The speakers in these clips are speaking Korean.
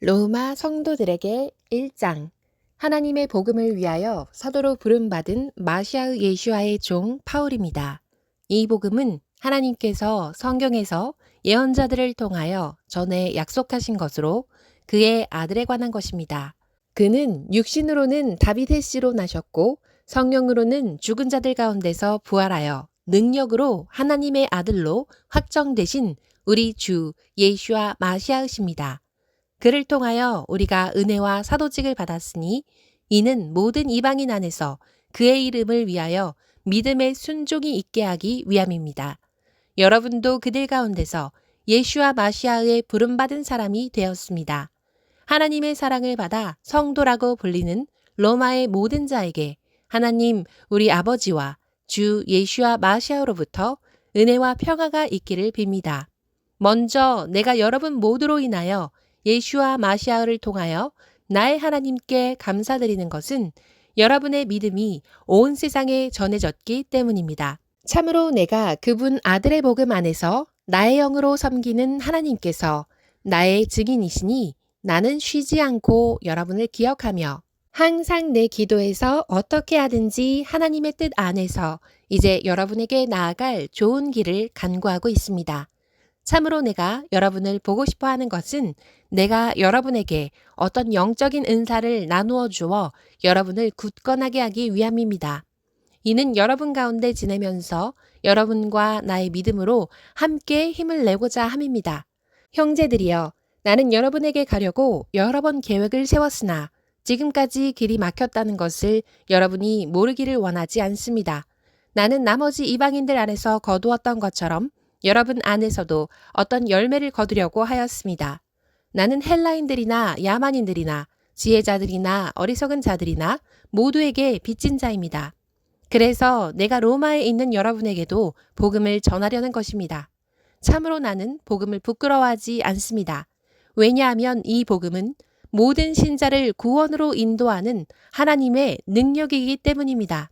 로마 성도들에게 1장. 하나님의 복음을 위하여 사도로 부름받은 마시아의 예슈아의 종 파울입니다. 이 복음은 하나님께서 성경에서 예언자들을 통하여 전에 약속하신 것으로 그의 아들에 관한 것입니다. 그는 육신으로는 다윗의 씨로 나셨고 성령으로는 죽은 자들 가운데서 부활하여 능력으로 하나님의 아들로 확정되신 우리 주 예슈아 마시아이십니다. 그를 통하여 우리가 은혜와 사도직을 받았으니 이는 모든 이방인 안에서 그의 이름을 위하여 믿음의 순종이 있게 하기 위함입니다. 여러분도 그들 가운데서 예슈아 마시아의 부름받은 사람이 되었습니다. 하나님의 사랑을 받아 성도라고 불리는 로마의 모든 자에게 하나님 우리 아버지와 주 예슈아 마시아로부터 은혜와 평화가 있기를 빕니다. 먼저 내가 여러분 모두로 인하여 예슈아 마시아를 통하여 나의 하나님께 감사드리는 것은 여러분의 믿음이 온 세상에 전해졌기 때문입니다. 참으로 내가 그분 아들의 복음 안에서 나의 영으로 섬기는 하나님께서 나의 증인이시니 나는 쉬지 않고 여러분을 기억하며 항상 내 기도에서 어떻게 하든지 하나님의 뜻 안에서 이제 여러분에게 나아갈 좋은 길을 간구하고 있습니다. 참으로 내가 여러분을 보고 싶어 하는 것은 내가 여러분에게 어떤 영적인 은사를 나누어 주어 여러분을 굳건하게 하기 위함입니다. 이는 여러분 가운데 지내면서 여러분과 나의 믿음으로 함께 힘을 내고자 함입니다. 형제들이여, 나는 여러분에게 가려고 여러 번 계획을 세웠으나 지금까지 길이 막혔다는 것을 여러분이 모르기를 원하지 않습니다. 나는 나머지 이방인들 안에서 거두었던 것처럼 여러분 안에서도 어떤 열매를 거두려고 하였습니다. 나는 헬라인들이나 야만인들이나 지혜자들이나 어리석은 자들이나 모두에게 빚진 자입니다. 그래서 내가 로마에 있는 여러분에게도 복음을 전하려는 것입니다. 참으로 나는 복음을 부끄러워하지 않습니다. 왜냐하면 이 복음은 모든 신자를 구원으로 인도하는 하나님의 능력이기 때문입니다.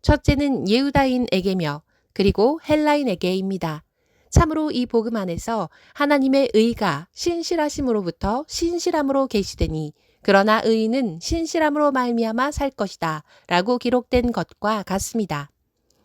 첫째는 예후다인에게며 그리고 헬라인에게입니다. 참으로 이 복음 안에서 하나님의 의가 신실하심으로부터 신실함으로 계시되니 그러나 의인은 신실함으로 말미암아 살 것이다 라고 기록된 것과 같습니다.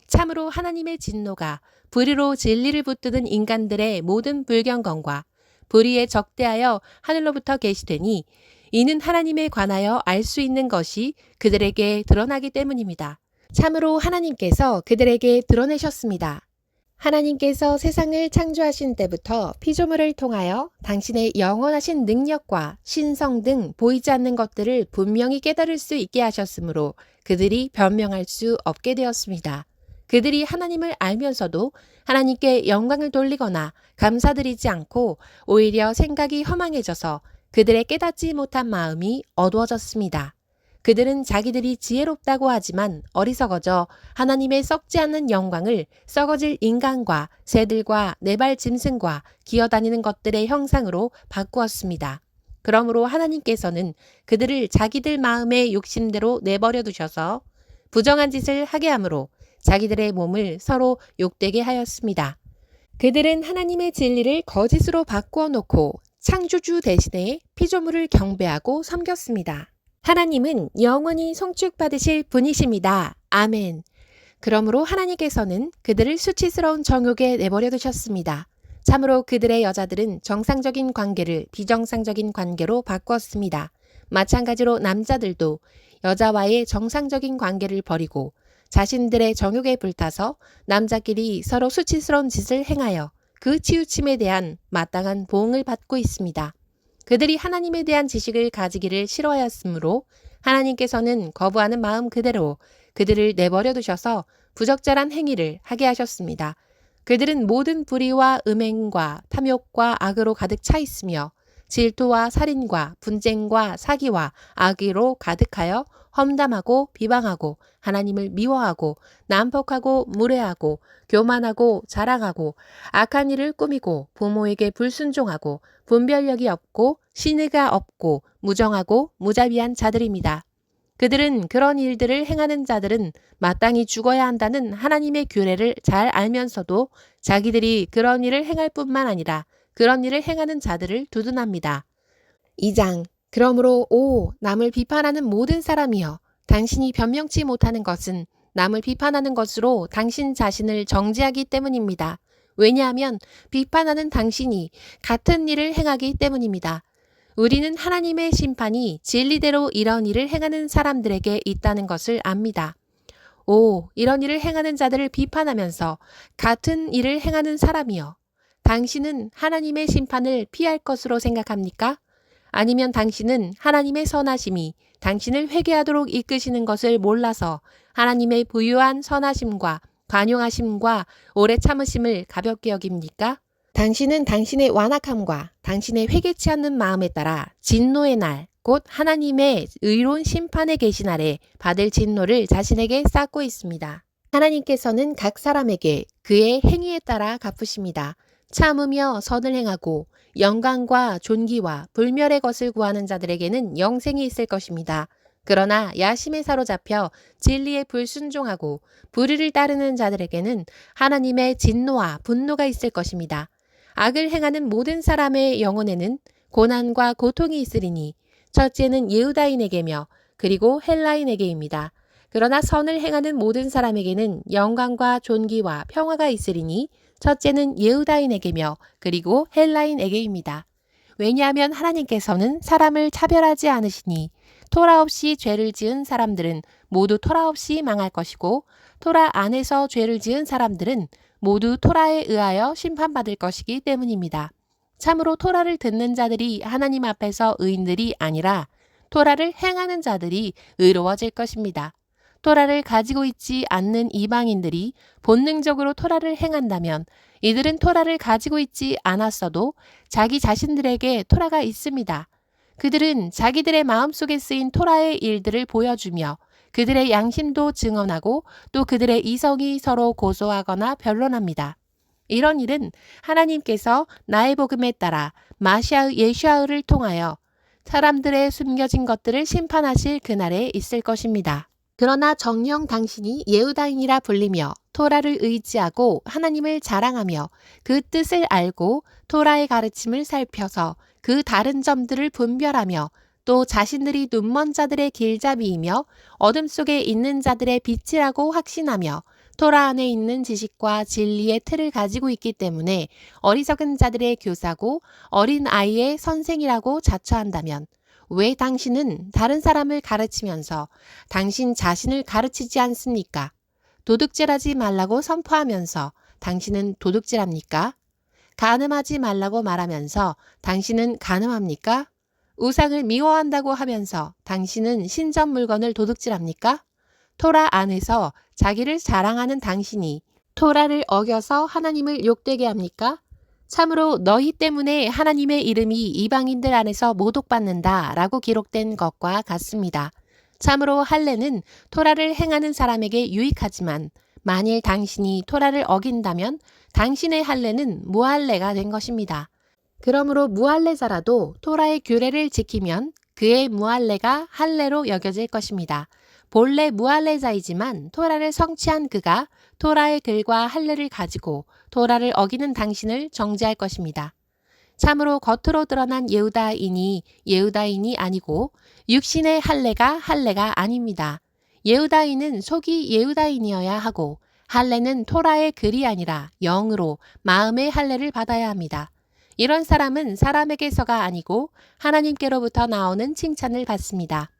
참으로 하나님의 진노가 불의로 진리를 붙드는 인간들의 모든 불경건과 불의에 적대하여 하늘로부터 계시되니 이는 하나님에 관하여 알 수 있는 것이 그들에게 드러나기 때문입니다. 참으로 하나님께서 그들에게 드러내셨습니다. 하나님께서 세상을 창조하신 때부터 피조물을 통하여 당신의 영원하신 능력과 신성 등 보이지 않는 것들을 분명히 깨달을 수 있게 하셨으므로 그들이 변명할 수 없게 되었습니다. 그들이 하나님을 알면서도 하나님께 영광을 돌리거나 감사드리지 않고 오히려 생각이 허망해져서 그들의 깨닫지 못한 마음이 어두워졌습니다. 그들은 자기들이 지혜롭다고 하지만 어리석어져 하나님의 썩지 않는 영광을 썩어질 인간과 새들과 네발 짐승과 기어다니는 것들의 형상으로 바꾸었습니다. 그러므로 하나님께서는 그들을 자기들 마음의 욕심대로 내버려 두셔서 부정한 짓을 하게 함으로 자기들의 몸을 서로 욕되게 하였습니다. 그들은 하나님의 진리를 거짓으로 바꾸어 놓고 창조주 대신에 피조물을 경배하고 섬겼습니다. 하나님은 영원히 송축받으실 분이십니다. 아멘. 그러므로 하나님께서는 그들을 수치스러운 정욕에 내버려 두셨습니다. 참으로 그들의 여자들은 정상적인 관계를 비정상적인 관계로 바꾸었습니다. 마찬가지로 남자들도 여자와의 정상적인 관계를 버리고 자신들의 정욕에 불타서 남자끼리 서로 수치스러운 짓을 행하여 그 치우침에 대한 마땅한 보응을 받고 있습니다. 그들이 하나님에 대한 지식을 가지기를 싫어하였으므로 하나님께서는 거부하는 마음 그대로 그들을 내버려 두셔서 부적절한 행위를 하게 하셨습니다. 그들은 모든 불의와 음행과 탐욕과 악으로 가득 차 있으며 질투와 살인과 분쟁과 사기와 악의로 가득하여 험담하고 비방하고 하나님을 미워하고 난폭하고 무례하고 교만하고 자랑하고 악한 일을 꾸미고 부모에게 불순종하고 분별력이 없고 신의가 없고 무정하고 무자비한 자들입니다. 그들은 그런 일들을 행하는 자들은 마땅히 죽어야 한다는 하나님의 규례를 잘 알면서도 자기들이 그런 일을 행할 뿐만 아니라 그런 일을 행하는 자들을 두둔합니다. 2장. 그러므로 남을 비판하는 모든 사람이여, 당신이 변명치 못하는 것은 남을 비판하는 것으로 당신 자신을 정죄하기 때문입니다. 왜냐하면 비판하는 당신이 같은 일을 행하기 때문입니다. 우리는 하나님의 심판이 진리대로 이런 일을 행하는 사람들에게 있다는 것을 압니다. 이런 일을 행하는 자들을 비판하면서 같은 일을 행하는 사람이여, 당신은 하나님의 심판을 피할 것으로 생각합니까? 아니면 당신은 하나님의 선하심이 당신을 회개하도록 이끄시는 것을 몰라서 하나님의 부유한 선하심과 관용하심과 오래 참으심을 가볍게 여깁니까? 당신은 당신의 완악함과 당신의 회개치 않는 마음에 따라 진노의 날, 곧 하나님의 의로운 심판에 계신 날에 받을 진노를 자신에게 쌓고 있습니다. 하나님께서는 각 사람에게 그의 행위에 따라 갚으십니다. 참으며 선을 행하고 영광과 존귀와 불멸의 것을 구하는 자들에게는 영생이 있을 것입니다. 그러나 야심에 사로잡혀 진리에 불순종하고 불의를 따르는 자들에게는 하나님의 진노와 분노가 있을 것입니다. 악을 행하는 모든 사람의 영혼에는 고난과 고통이 있으리니 첫째는 예후다인에게며 그리고 헬라인에게입니다. 그러나 선을 행하는 모든 사람에게는 영광과 존귀와 평화가 있으리니 첫째는 예후다인에게며 그리고 헬라인에게입니다. 왜냐하면 하나님께서는 사람을 차별하지 않으시니 토라 없이 죄를 지은 사람들은 모두 토라 없이 망할 것이고 토라 안에서 죄를 지은 사람들은 모두 토라에 의하여 심판받을 것이기 때문입니다. 참으로 토라를 듣는 자들이 하나님 앞에서 의인들이 아니라 토라를 행하는 자들이 의로워질 것입니다. 토라를 가지고 있지 않는 이방인들이 본능적으로 토라를 행한다면 이들은 토라를 가지고 있지 않았어도 자기 자신들에게 토라가 있습니다. 그들은 자기들의 마음속에 쓰인 토라의 일들을 보여주며 그들의 양심도 증언하고 또 그들의 이성이 서로 고소하거나 변론합니다. 이런 일은 하나님께서 나의 복음에 따라 마시아 예슈아를 통하여 사람들의 숨겨진 것들을 심판하실 그날에 있을 것입니다. 그러나 정녕 당신이 예후다인이라 불리며 토라를 의지하고 하나님을 자랑하며 그 뜻을 알고 토라의 가르침을 살펴서 그 다른 점들을 분별하며 또 자신들이 눈먼 자들의 길잡이이며 어둠 속에 있는 자들의 빛이라고 확신하며 토라 안에 있는 지식과 진리의 틀을 가지고 있기 때문에 어리석은 자들의 교사고 어린 아이의 선생이라고 자처한다면 왜 당신은 다른 사람을 가르치면서 당신 자신을 가르치지 않습니까? 도둑질하지 말라고 선포하면서 당신은 도둑질합니까? 간음하지 말라고 말하면서 당신은 간음합니까? 우상을 미워한다고 하면서 당신은 신전 물건을 도둑질합니까? 토라 안에서 자기를 자랑하는 당신이 토라를 어겨서 하나님을 욕되게 합니까? 참으로 너희 때문에 하나님의 이름이 이방인들 안에서 모독받는다 라고 기록된 것과 같습니다. 참으로 할례는 토라를 행하는 사람에게 유익하지만 만일 당신이 토라를 어긴다면 당신의 할례는 무할례가 된 것입니다. 그러므로 무할례자라도 토라의 규례를 지키면 그의 무할례가 할례로 여겨질 것입니다. 본래 무할례자이지만 토라를 성취한 그가 토라의 글과 할례를 가지고 토라를 어기는 당신을 정죄할 것입니다. 참으로 겉으로 드러난 예후다인이 아니고 육신의 할례가 아닙니다. 예후다인은 속이 예후다인이어야 하고 할례는 토라의 글이 아니라 영으로 마음의 할례를 받아야 합니다. 이런 사람은 사람에게서가 아니고 하나님께로부터 나오는 칭찬을 받습니다.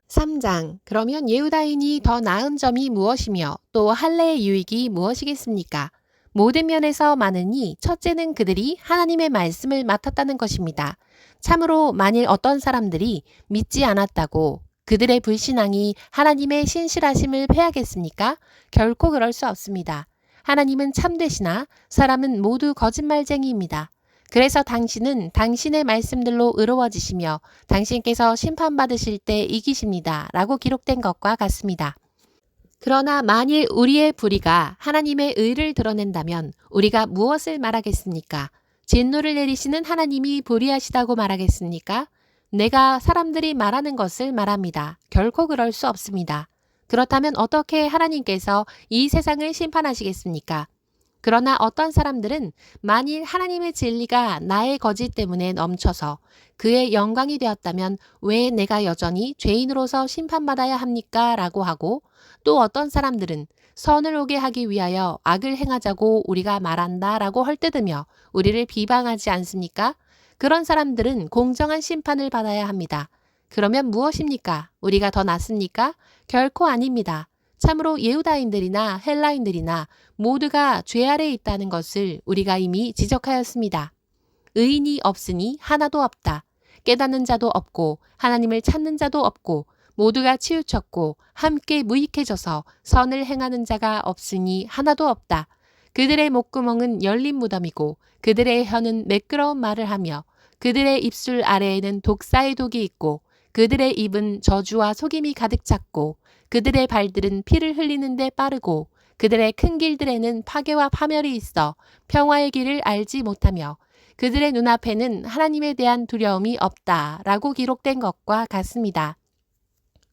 3장. 그러면 예후다인이 더 나은 점이 무엇이며 또 할례의 유익이 무엇이겠습니까? 모든 면에서 많으니 첫째는 그들이 하나님의 말씀을 맡았다는 것입니다. 참으로 만일 어떤 사람들이 믿지 않았다고 그들의 불신앙이 하나님의 신실하심을 패하겠습니까? 결코 그럴 수 없습니다. 하나님은 참되시나 사람은 모두 거짓말쟁이입니다. 그래서 당신은 당신의 말씀들로 의로워지시며 당신께서 심판받으실 때 이기십니다. 라고 기록된 것과 같습니다. 그러나 만일 우리의 불의가 하나님의 의를 드러낸다면 우리가 무엇을 말하겠습니까? 진노를 내리시는 하나님이 불의하시다고 말하겠습니까? 내가 사람들이 말하는 것을 말합니다. 결코 그럴 수 없습니다. 그렇다면 어떻게 하나님께서 이 세상을 심판하시겠습니까? 그러나 어떤 사람들은 만일 하나님의 진리가 나의 거짓 때문에 넘쳐서 그의 영광이 되었다면 왜 내가 여전히 죄인으로서 심판받아야 합니까? 라고 하고, 또 어떤 사람들은 선을 오게 하기 위하여 악을 행하자고 우리가 말한다 라고 헐뜯으며 우리를 비방하지 않습니까? 그런 사람들은 공정한 심판을 받아야 합니다. 그러면 무엇입니까? 우리가 더 낫습니까? 결코 아닙니다. 참으로 예후다인들이나 헬라인들이나 모두가 죄 아래에 있다는 것을 우리가 이미 지적하였습니다. 의인이 없으니 하나도 없다. 깨닫는 자도 없고 하나님을 찾는 자도 없고 모두가 치우쳤고 함께 무익해져서 선을 행하는 자가 없으니 하나도 없다. 그들의 목구멍은 열린 무덤이고 그들의 혀는 매끄러운 말을 하며 그들의 입술 아래에는 독사의 독이 있고 그들의 입은 저주와 속임이 가득 찼고 그들의 발들은 피를 흘리는 데 빠르고 그들의 큰 길들에는 파괴와 파멸이 있어 평화의 길을 알지 못하며 그들의 눈앞에는 하나님에 대한 두려움이 없다 라고 기록된 것과 같습니다.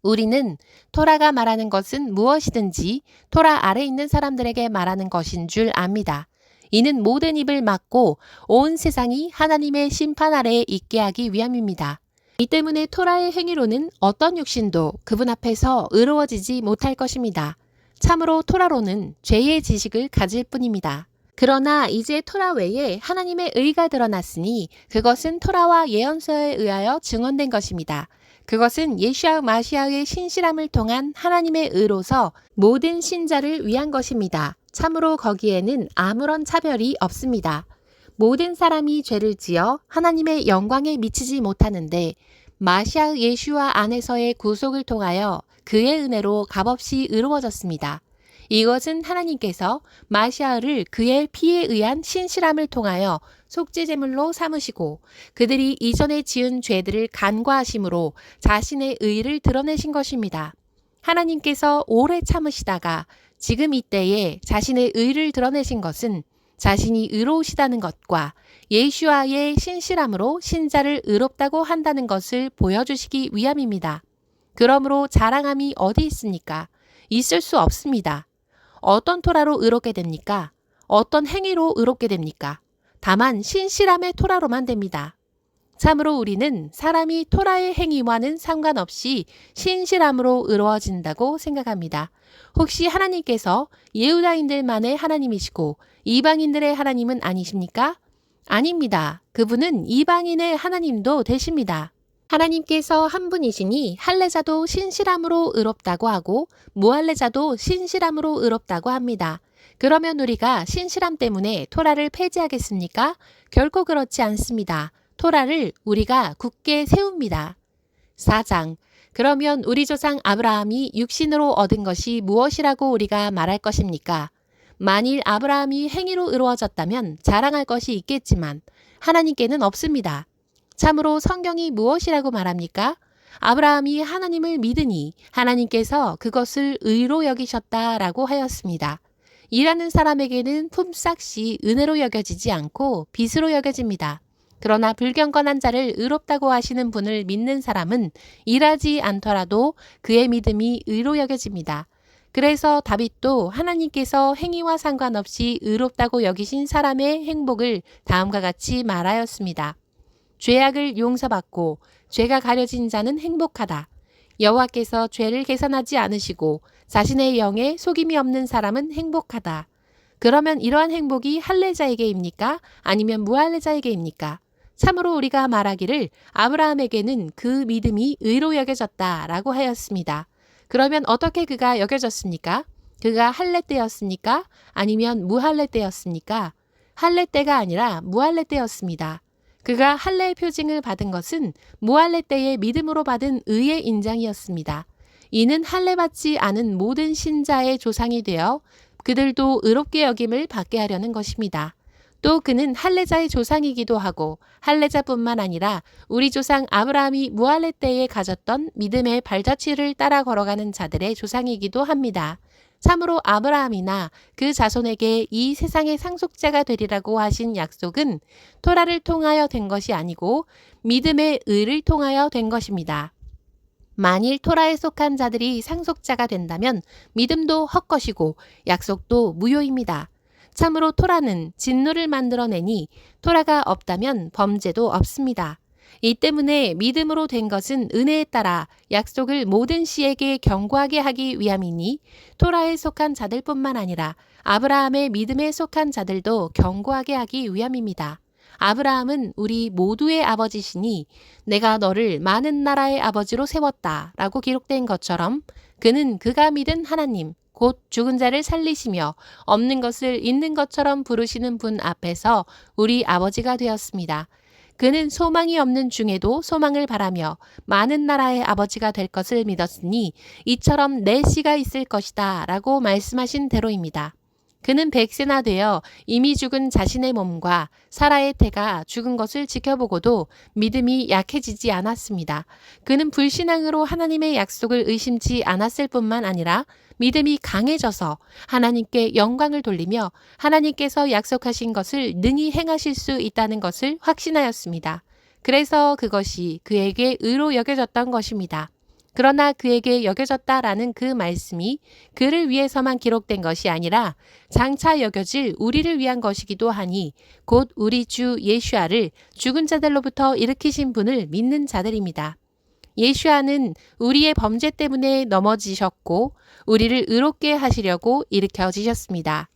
우리는 토라가 말하는 것은 무엇이든지 토라 아래 있는 사람들에게 말하는 것인 줄 압니다. 이는 모든 입을 막고 온 세상이 하나님의 심판 아래에 있게 하기 위함입니다. 이 때문에 토라의 행위로는 어떤 육신도 그분 앞에서 의로워지지 못할 것입니다. 참으로 토라로는 죄의 지식을 가질 뿐입니다. 그러나 이제 토라 외에 하나님의 의가 드러났으니 그것은 토라와 예언서에 의하여 증언된 것입니다. 그것은 예수와 마시아의 신실함을 통한 하나님의 의로서 모든 신자를 위한 것입니다. 참으로 거기에는 아무런 차별이 없습니다. 모든 사람이 죄를 지어 하나님의 영광에 미치지 못하는데 마시아 예수와 안에서의 구속을 통하여 그의 은혜로 값없이 의로워졌습니다. 이것은 하나님께서 마시아를 그의 피에 의한 신실함을 통하여 속죄제물로 삼으시고 그들이 이전에 지은 죄들을 간과하심으로 자신의 의를 드러내신 것입니다. 하나님께서 오래 참으시다가 지금 이때에 자신의 의를 드러내신 것은 자신이 의로우시다는 것과 예수와의 신실함으로 신자를 의롭다고 한다는 것을 보여주시기 위함입니다. 그러므로 자랑함이 어디 있습니까? 있을 수 없습니다. 어떤 토라로 의롭게 됩니까? 어떤 행위로 의롭게 됩니까? 다만 신실함의 토라로만 됩니다. 참으로 우리는 사람이 토라의 행위와는 상관없이 신실함으로 의로워진다고 생각합니다. 혹시 하나님께서 예후다인들만의 하나님이시고 이방인들의 하나님은 아니십니까? 아닙니다. 그분은 이방인의 하나님도 되십니다. 하나님께서 한 분이시니 할례자도 신실함으로 의롭다고 하고 무할례자도 신실함으로 의롭다고 합니다. 그러면 우리가 신실함 때문에 토라를 폐지하겠습니까? 결코 그렇지 않습니다. 토라를 우리가 굳게 세웁니다. 4장. 그러면 우리 조상 아브라함이 육신으로 얻은 것이 무엇이라고 우리가 말할 것입니까? 만일 아브라함이 행위로 이루어졌다면 자랑할 것이 있겠지만 하나님께는 없습니다. 참으로 성경이 무엇이라고 말합니까? 아브라함이 하나님을 믿으니 하나님께서 그것을 의로 여기셨다라고 하였습니다. 일하는 사람에게는 품삯이 은혜로 여겨지지 않고 빚으로 여겨집니다. 그러나 불경건한 자를 의롭다고 하시는 분을 믿는 사람은 일하지 않더라도 그의 믿음이 의로 여겨집니다. 그래서 다윗도 하나님께서 행위와 상관없이 의롭다고 여기신 사람의 행복을 다음과 같이 말하였습니다. 죄악을 용서받고 죄가 가려진 자는 행복하다. 여호와께서 죄를 계산하지 않으시고 자신의 영에 속임이 없는 사람은 행복하다. 그러면 이러한 행복이 할례자에게입니까? 아니면 무할례자에게입니까? 참으로 우리가 말하기를 아브라함에게는 그 믿음이 의로 여겨졌다라고 하였습니다. 그러면 어떻게 그가 여겨졌습니까? 그가 할례 때였습니까? 아니면 무할례 때였습니까? 할례 때가 아니라 무할례 때였습니다. 그가 할례의 표징을 받은 것은 무할례 때의 믿음으로 받은 의의 인장이었습니다. 이는 할례 받지 않은 모든 신자의 조상이 되어 그들도 의롭게 여김을 받게 하려는 것입니다. 또 그는 할례자의 조상이기도 하고 할례자뿐만 아니라 우리 조상 아브라함이 무할례 때에 가졌던 믿음의 발자취를 따라 걸어가는 자들의 조상이기도 합니다. 참으로 아브라함이나 그 자손에게 이 세상의 상속자가 되리라고 하신 약속은 토라를 통하여 된 것이 아니고 믿음의 의를 통하여 된 것입니다. 만일 토라에 속한 자들이 상속자가 된다면 믿음도 헛것이고 약속도 무효입니다. 참으로 토라는 진노를 만들어내니 토라가 없다면 범죄도 없습니다. 이 때문에 믿음으로 된 것은 은혜에 따라 약속을 모든 씨에게 경고하게 하기 위함이니 토라에 속한 자들뿐만 아니라 아브라함의 믿음에 속한 자들도 경고하게 하기 위함입니다. 아브라함은 우리 모두의 아버지시니 내가 너를 많은 나라의 아버지로 세웠다 라고 기록된 것처럼 그는 그가 믿은 하나님 곧 죽은 자를 살리시며 없는 것을 있는 것처럼 부르시는 분 앞에서 우리 아버지가 되었습니다. 그는 소망이 없는 중에도 소망을 바라며 많은 나라의 아버지가 될 것을 믿었으니 이처럼 내 씨가 있을 것이다 라고 말씀하신 대로입니다. 그는 100세나 되어 이미 죽은 자신의 몸과 사라의 태가 죽은 것을 지켜보고도 믿음이 약해지지 않았습니다. 그는 불신앙으로 하나님의 약속을 의심치 않았을 뿐만 아니라 믿음이 강해져서 하나님께 영광을 돌리며 하나님께서 약속하신 것을 능히 행하실 수 있다는 것을 확신하였습니다. 그래서 그것이 그에게 의로 여겨졌던 것입니다. 그러나 그에게 여겨졌다라는 그 말씀이 그를 위해서만 기록된 것이 아니라 장차 여겨질 우리를 위한 것이기도 하니 곧 우리 주 예수아를 죽은 자들로부터 일으키신 분을 믿는 자들입니다. 예수아는 우리의 범죄 때문에 넘어지셨고 우리를 의롭게 하시려고 일으켜지셨습니다.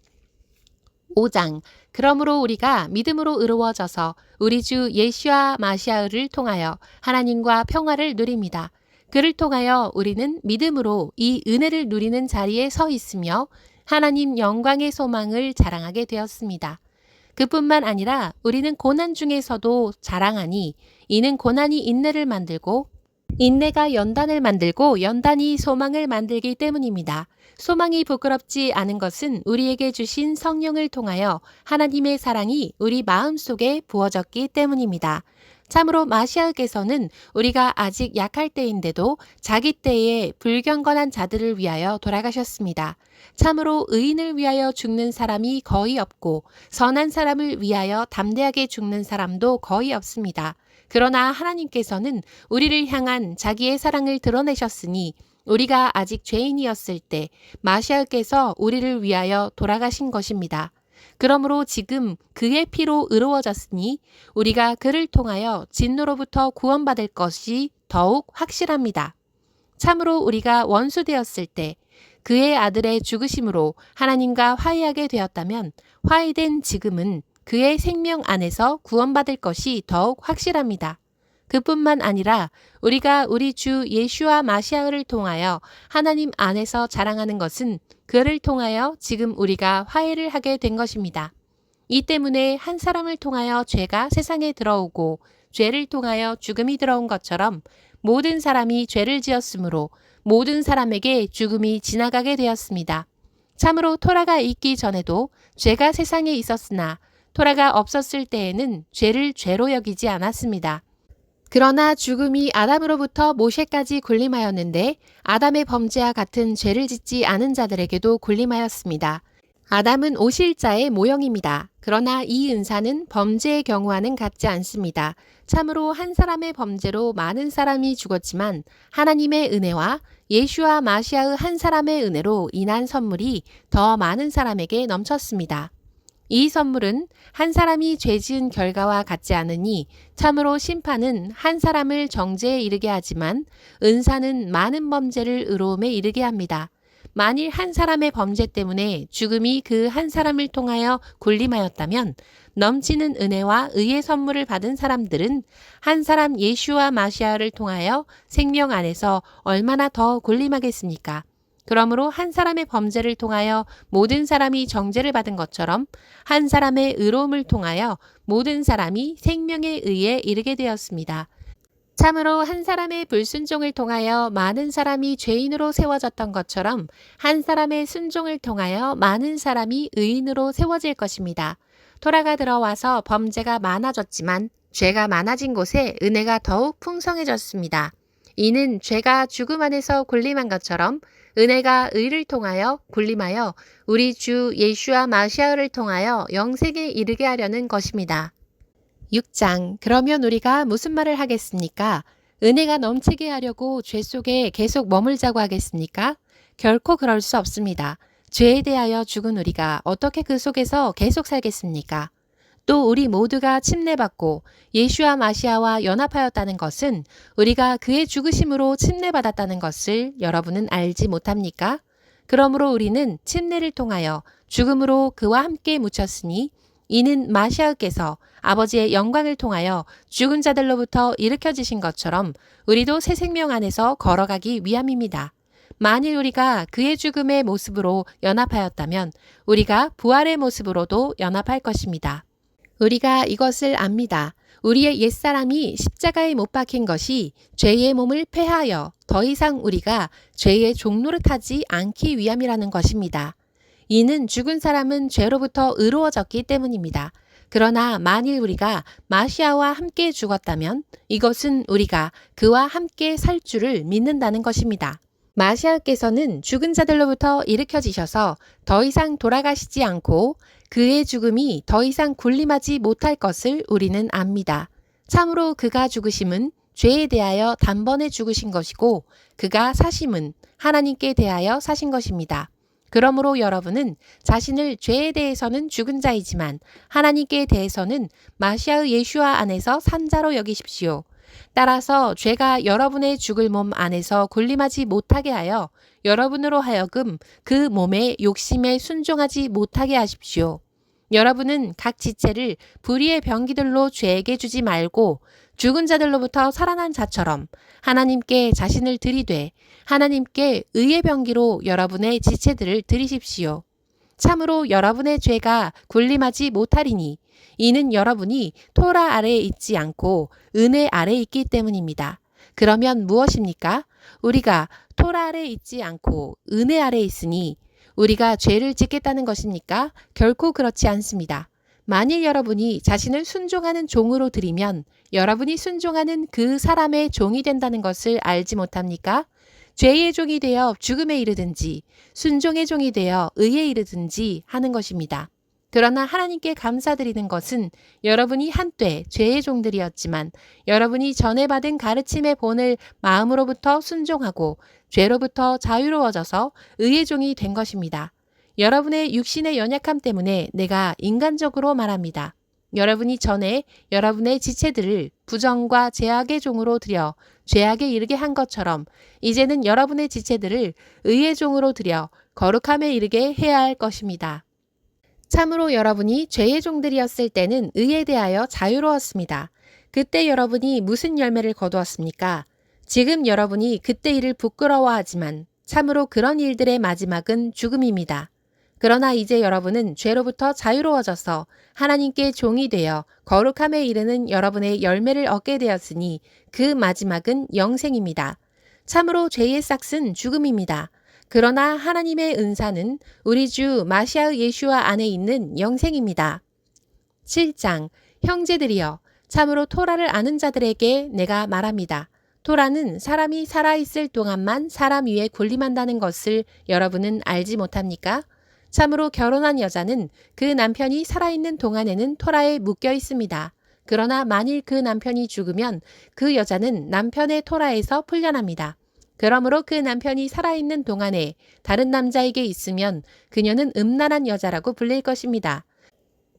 5장 그러므로 우리가 믿음으로 의로워져서 우리 주 예수아 마시아를 통하여 하나님과 평화를 누립니다. 그를 통하여 우리는 믿음으로 이 은혜를 누리는 자리에 서 있으며 하나님 영광의 소망을 자랑하게 되었습니다. 그뿐만 아니라 우리는 고난 중에서도 자랑하니 이는 고난이 인내를 만들고 인내가 연단을 만들고 연단이 소망을 만들기 때문입니다. 소망이 부끄럽지 않은 것은 우리에게 주신 성령을 통하여 하나님의 사랑이 우리 마음속에 부어졌기 때문입니다. 참으로 마시아께서는 우리가 아직 약할 때인데도 자기 때에 불경건한 자들을 위하여 돌아가셨습니다. 참으로 의인을 위하여 죽는 사람이 거의 없고 선한 사람을 위하여 담대하게 죽는 사람도 거의 없습니다. 그러나 하나님께서는 우리를 향한 자기의 사랑을 드러내셨으니 우리가 아직 죄인이었을 때 마시아께서 우리를 위하여 돌아가신 것입니다. 그러므로 지금 그의 피로 의로워졌으니 우리가 그를 통하여 진노로부터 구원받을 것이 더욱 확실합니다. 참으로 우리가 원수되었을 때 그의 아들의 죽으심으로 하나님과 화해하게 되었다면 화해된 지금은 그의 생명 안에서 구원받을 것이 더욱 확실합니다. 그뿐만 아니라 우리가 우리 주 예수아 마시아를 통하여 하나님 안에서 자랑하는 것은 그를 통하여 지금 우리가 화해를 하게 된 것입니다. 이 때문에 한 사람을 통하여 죄가 세상에 들어오고 죄를 통하여 죽음이 들어온 것처럼 모든 사람이 죄를 지었으므로 모든 사람에게 죽음이 지나가게 되었습니다. 참으로 토라가 있기 전에도 죄가 세상에 있었으나 토라가 없었을 때에는 죄를 죄로 여기지 않았습니다. 그러나 죽음이 아담으로부터 모세까지 군림하였는데 아담의 범죄와 같은 죄를 짓지 않은 자들에게도 군림하였습니다. 아담은 오실자의 모형입니다. 그러나 이 은사는 범죄의 경우와는 같지 않습니다. 참으로 한 사람의 범죄로 많은 사람이 죽었지만 하나님의 은혜와 예수와 마시아의 한 사람의 은혜로 인한 선물이 더 많은 사람에게 넘쳤습니다. 이 선물은 한 사람이 죄 지은 결과와 같지 않으니 참으로 심판은 한 사람을 정죄에 이르게 하지만 은사는 많은 범죄를 의로움에 이르게 합니다. 만일 한 사람의 범죄 때문에 죽음이 그 한 사람을 통하여 군림하였다면 넘치는 은혜와 의의 선물을 받은 사람들은 한 사람 예수와 마시아를 통하여 생명 안에서 얼마나 더 군림하겠습니까? 그러므로 한 사람의 범죄를 통하여 모든 사람이 정죄를 받은 것처럼 한 사람의 의로움을 통하여 모든 사람이 생명에 의해 이르게 되었습니다. 참으로 한 사람의 불순종을 통하여 많은 사람이 죄인으로 세워졌던 것처럼 한 사람의 순종을 통하여 많은 사람이 의인으로 세워질 것입니다. 토라가 들어와서 범죄가 많아졌지만 죄가 많아진 곳에 은혜가 더욱 풍성해졌습니다. 이는 죄가 죽음 안에서 군림한 것처럼 은혜가 의를 통하여 군림하여 우리 주 예수와 마시아를 통하여 영생에 이르게 하려는 것입니다. 6장 그러면 우리가 무슨 말을 하겠습니까? 은혜가 넘치게 하려고 죄 속에 계속 머물자고 하겠습니까? 결코 그럴 수 없습니다. 죄에 대하여 죽은 우리가 어떻게 그 속에서 계속 살겠습니까? 또 우리 모두가 침례받고 예슈와 마시아와 연합하였다는 것은 우리가 그의 죽으심으로 침례받았다는 것을 여러분은 알지 못합니까? 그러므로 우리는 침례를 통하여 죽음으로 그와 함께 묻혔으니 이는 마시아께서 아버지의 영광을 통하여 죽은 자들로부터 일으켜지신 것처럼 우리도 새 생명 안에서 걸어가기 위함입니다. 만일 우리가 그의 죽음의 모습으로 연합하였다면 우리가 부활의 모습으로도 연합할 것입니다. 우리가 이것을 압니다. 우리의 옛사람이 십자가에 못 박힌 것이 죄의 몸을 폐하여 더 이상 우리가 죄의 종노릇하지 않기 위함이라는 것입니다. 이는 죽은 사람은 죄로부터 의로워졌기 때문입니다. 그러나 만일 우리가 마시아와 함께 죽었다면 이것은 우리가 그와 함께 살 줄을 믿는다는 것입니다. 마시아께서는 죽은 자들로부터 일으켜지셔서 더 이상 돌아가시지 않고 그의 죽음이 더 이상 군림하지 못할 것을 우리는 압니다. 참으로 그가 죽으심은 죄에 대하여 단번에 죽으신 것이고 그가 사심은 하나님께 대하여 사신 것입니다. 그러므로 여러분은 자신을 죄에 대해서는 죽은 자이지만 하나님께 대해서는 마시아의 예슈아 안에서 산 자로 여기십시오. 따라서 죄가 여러분의 죽을 몸 안에서 군림하지 못하게 하여 여러분으로 하여금 그 몸의 욕심에 순종하지 못하게 하십시오. 여러분은 각 지체를 불의의 병기들로 죄에게 주지 말고 죽은 자들로부터 살아난 자처럼 하나님께 자신을 드리되 하나님께 의의 병기로 여러분의 지체들을 드리십시오. 참으로 여러분의 죄가 군림하지 못하리니 이는 여러분이 토라 아래에 있지 않고 은혜 아래에 있기 때문입니다. 그러면 무엇입니까? 우리가 토라 아래에 있지 않고 은혜 아래에 있으니 우리가 죄를 짓겠다는 것입니까? 결코 그렇지 않습니다. 만일 여러분이 자신을 순종하는 종으로 드리면 여러분이 순종하는 그 사람의 종이 된다는 것을 알지 못합니까? 죄의 종이 되어 죽음에 이르든지 순종의 종이 되어 의에 이르든지 하는 것입니다. 그러나 하나님께 감사드리는 것은 여러분이 한때 죄의 종들이었지만 여러분이 전에 받은 가르침의 본을 마음으로부터 순종하고 죄로부터 자유로워져서 의의 종이 된 것입니다. 여러분의 육신의 연약함 때문에 내가 인간적으로 말합니다. 여러분이 전에 여러분의 지체들을 부정과 죄악의 종으로 들여 죄악에 이르게 한 것처럼 이제는 여러분의 지체들을 의의 종으로 들여 거룩함에 이르게 해야 할 것입니다. 참으로 여러분이 죄의 종들이었을 때는 의에 대하여 자유로웠습니다. 그때 여러분이 무슨 열매를 거두었습니까? 지금 여러분이 그때 일을 부끄러워하지만 참으로 그런 일들의 마지막은 죽음입니다. 그러나 이제 여러분은 죄로부터 자유로워져서 하나님께 종이 되어 거룩함에 이르는 여러분의 열매를 얻게 되었으니 그 마지막은 영생입니다. 참으로 죄의 싹은 죽음입니다. 그러나 하나님의 은사는 우리 주 마시아의 예슈아 안에 있는 영생입니다. 7장 형제들이여 참으로 토라를 아는 자들에게 내가 말합니다. 토라는 사람이 살아있을 동안만 사람 위에 군림한다는 것을 여러분은 알지 못합니까? 참으로 결혼한 여자는 그 남편이 살아있는 동안에는 토라에 묶여 있습니다. 그러나 만일 그 남편이 죽으면 그 여자는 남편의 토라에서 풀려납니다. 그러므로 그 남편이 살아있는 동안에 다른 남자에게 있으면 그녀는 음란한 여자라고 불릴 것입니다.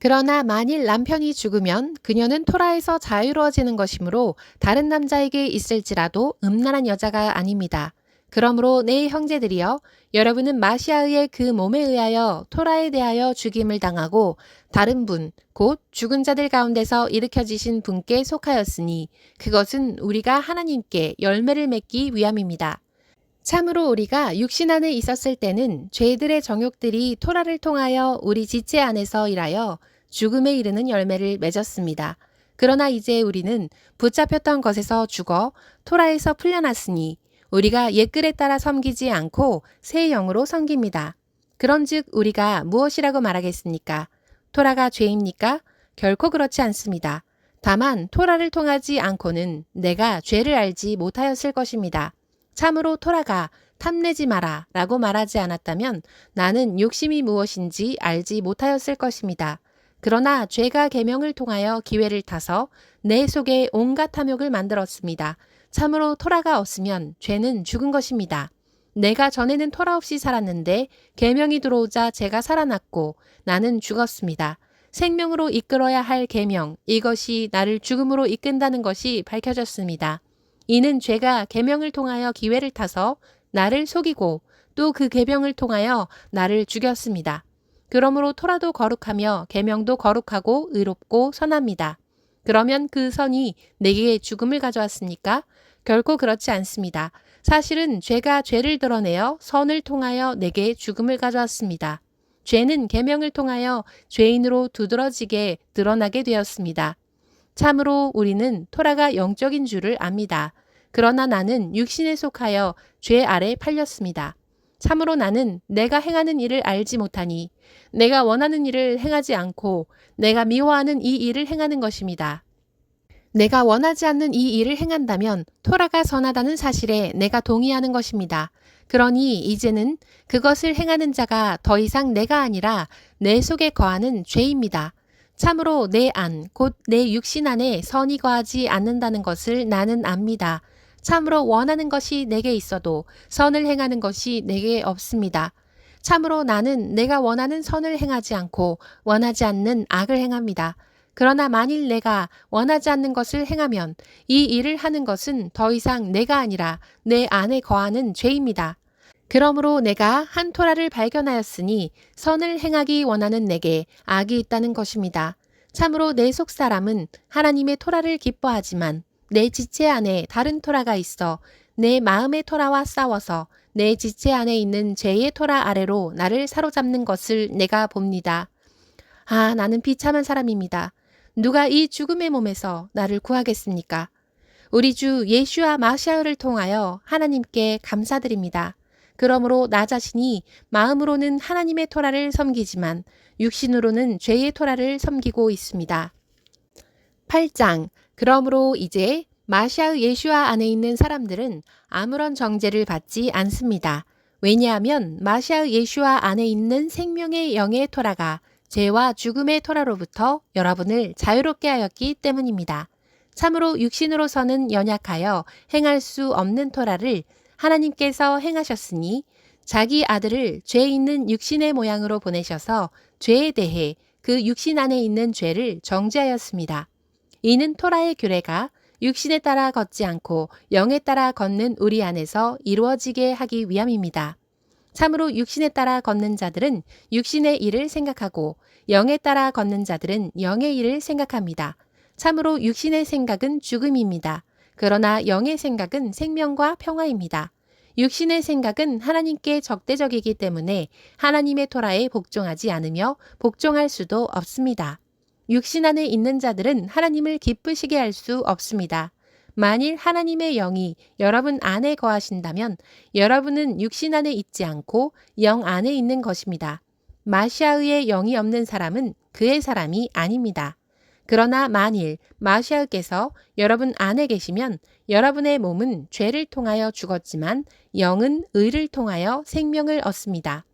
그러나 만일 남편이 죽으면 그녀는 토라에서 자유로워지는 것이므로 다른 남자에게 있을지라도 음란한 여자가 아닙니다. 그러므로 내 형제들이여 여러분은 마시아의 그 몸에 의하여 토라에 대하여 죽임을 당하고 다른 분 곧 죽은 자들 가운데서 일으켜지신 분께 속하였으니 그것은 우리가 하나님께 열매를 맺기 위함입니다. 참으로 우리가 육신 안에 있었을 때는 죄들의 정욕들이 토라를 통하여 우리 지체 안에서 일하여 죽음에 이르는 열매를 맺었습니다. 그러나 이제 우리는 붙잡혔던 것에서 죽어 토라에서 풀려났으니 우리가 옛글에 따라 섬기지 않고 새 영으로 섬깁니다. 그런즉 우리가 무엇이라고 말하겠습니까? 토라가 죄입니까? 결코 그렇지 않습니다. 다만 토라를 통하지 않고는 내가 죄를 알지 못하였을 것입니다. 참으로 토라가 탐내지 마라 라고 말하지 않았다면 나는 욕심이 무엇인지 알지 못하였을 것입니다. 그러나 죄가 계명을 통하여 기회를 타서 내 속에 온갖 탐욕을 만들었습니다. 참으로 토라가 없으면 죄는 죽은 것입니다. 내가 전에는 토라 없이 살았는데 계명이 들어오자 제가 살아났고 나는 죽었습니다. 생명으로 이끌어야 할 계명, 이것이 나를 죽음으로 이끈다는 것이 밝혀졌습니다. 이는 죄가 계명을 통하여 기회를 타서 나를 속이고 또 그 계명을 통하여 나를 죽였습니다. 그러므로 토라도 거룩하며 계명도 거룩하고 의롭고 선합니다. 그러면 그 선이 내게 죽음을 가져왔습니까? 결코 그렇지 않습니다. 사실은 죄가 죄를 드러내어 선을 통하여 내게 죽음을 가져왔습니다. 죄는 계명을 통하여 죄인으로 두드러지게 드러나게 되었습니다. 참으로 우리는 토라가 영적인 줄을 압니다. 그러나 나는 육신에 속하여 죄 아래 팔렸습니다. 참으로 나는 내가 행하는 일을 알지 못하니 내가 원하는 일을 행하지 않고 내가 미워하는 이 일을 행하는 것입니다. 내가 원하지 않는 이 일을 행한다면 토라가 선하다는 사실에 내가 동의하는 것입니다. 그러니 이제는 그것을 행하는 자가 더 이상 내가 아니라 내 속에 거하는 죄입니다. 참으로 내 안, 곧 내 육신 안에 선이 거하지 않는다는 것을 나는 압니다. 참으로 원하는 것이 내게 있어도 선을 행하는 것이 내게 없습니다. 참으로 나는 내가 원하는 선을 행하지 않고 원하지 않는 악을 행합니다. 그러나 만일 내가 원하지 않는 것을 행하면 이 일을 하는 것은 더 이상 내가 아니라 내 안에 거하는 죄입니다. 그러므로 내가 한 토라를 발견하였으니 선을 행하기 원하는 내게 악이 있다는 것입니다. 참으로 내 속 사람은 하나님의 토라를 기뻐하지만 내 지체 안에 다른 토라가 있어 내 마음의 토라와 싸워서 내 지체 안에 있는 죄의 토라 아래로 나를 사로잡는 것을 내가 봅니다. 아, 나는 비참한 사람입니다. 누가 이 죽음의 몸에서 나를 구하겠습니까? 우리 주 예슈아 마시아를 통하여 하나님께 감사드립니다. 그러므로 나 자신이 마음으로는 하나님의 토라를 섬기지만 육신으로는 죄의 토라를 섬기고 있습니다. 8장. 그러므로 이제 마시아의 예슈아 안에 있는 사람들은 아무런 정죄를 받지 않습니다. 왜냐하면 마시아의 예슈아 안에 있는 생명의 영의 토라가 죄와 죽음의 토라로부터 여러분을 자유롭게 하였기 때문입니다. 참으로 육신으로서는 연약하여 행할 수 없는 토라를 하나님께서 행하셨으니 자기 아들을 죄 있는 육신의 모양으로 보내셔서 죄에 대해 그 육신 안에 있는 죄를 정죄하였습니다. 이는 토라의 규례가 육신에 따라 걷지 않고 영에 따라 걷는 우리 안에서 이루어지게 하기 위함입니다. 참으로 육신에 따라 걷는 자들은 육신의 일을 생각하고 영에 따라 걷는 자들은 영의 일을 생각합니다. 참으로 육신의 생각은 죽음입니다. 그러나 영의 생각은 생명과 평화입니다. 육신의 생각은 하나님께 적대적이기 때문에 하나님의 토라에 복종하지 않으며 복종할 수도 없습니다. 육신 안에 있는 자들은 하나님을 기쁘시게 할 수 없습니다. 만일 하나님의 영이 여러분 안에 거하신다면 여러분은 육신 안에 있지 않고 영 안에 있는 것입니다. 마시아의 영이 없는 사람은 그의 사람이 아닙니다. 그러나 만일 마시아께서 여러분 안에 계시면 여러분의 몸은 죄를 통하여 죽었지만 영은 의를 통하여 생명을 얻습니다.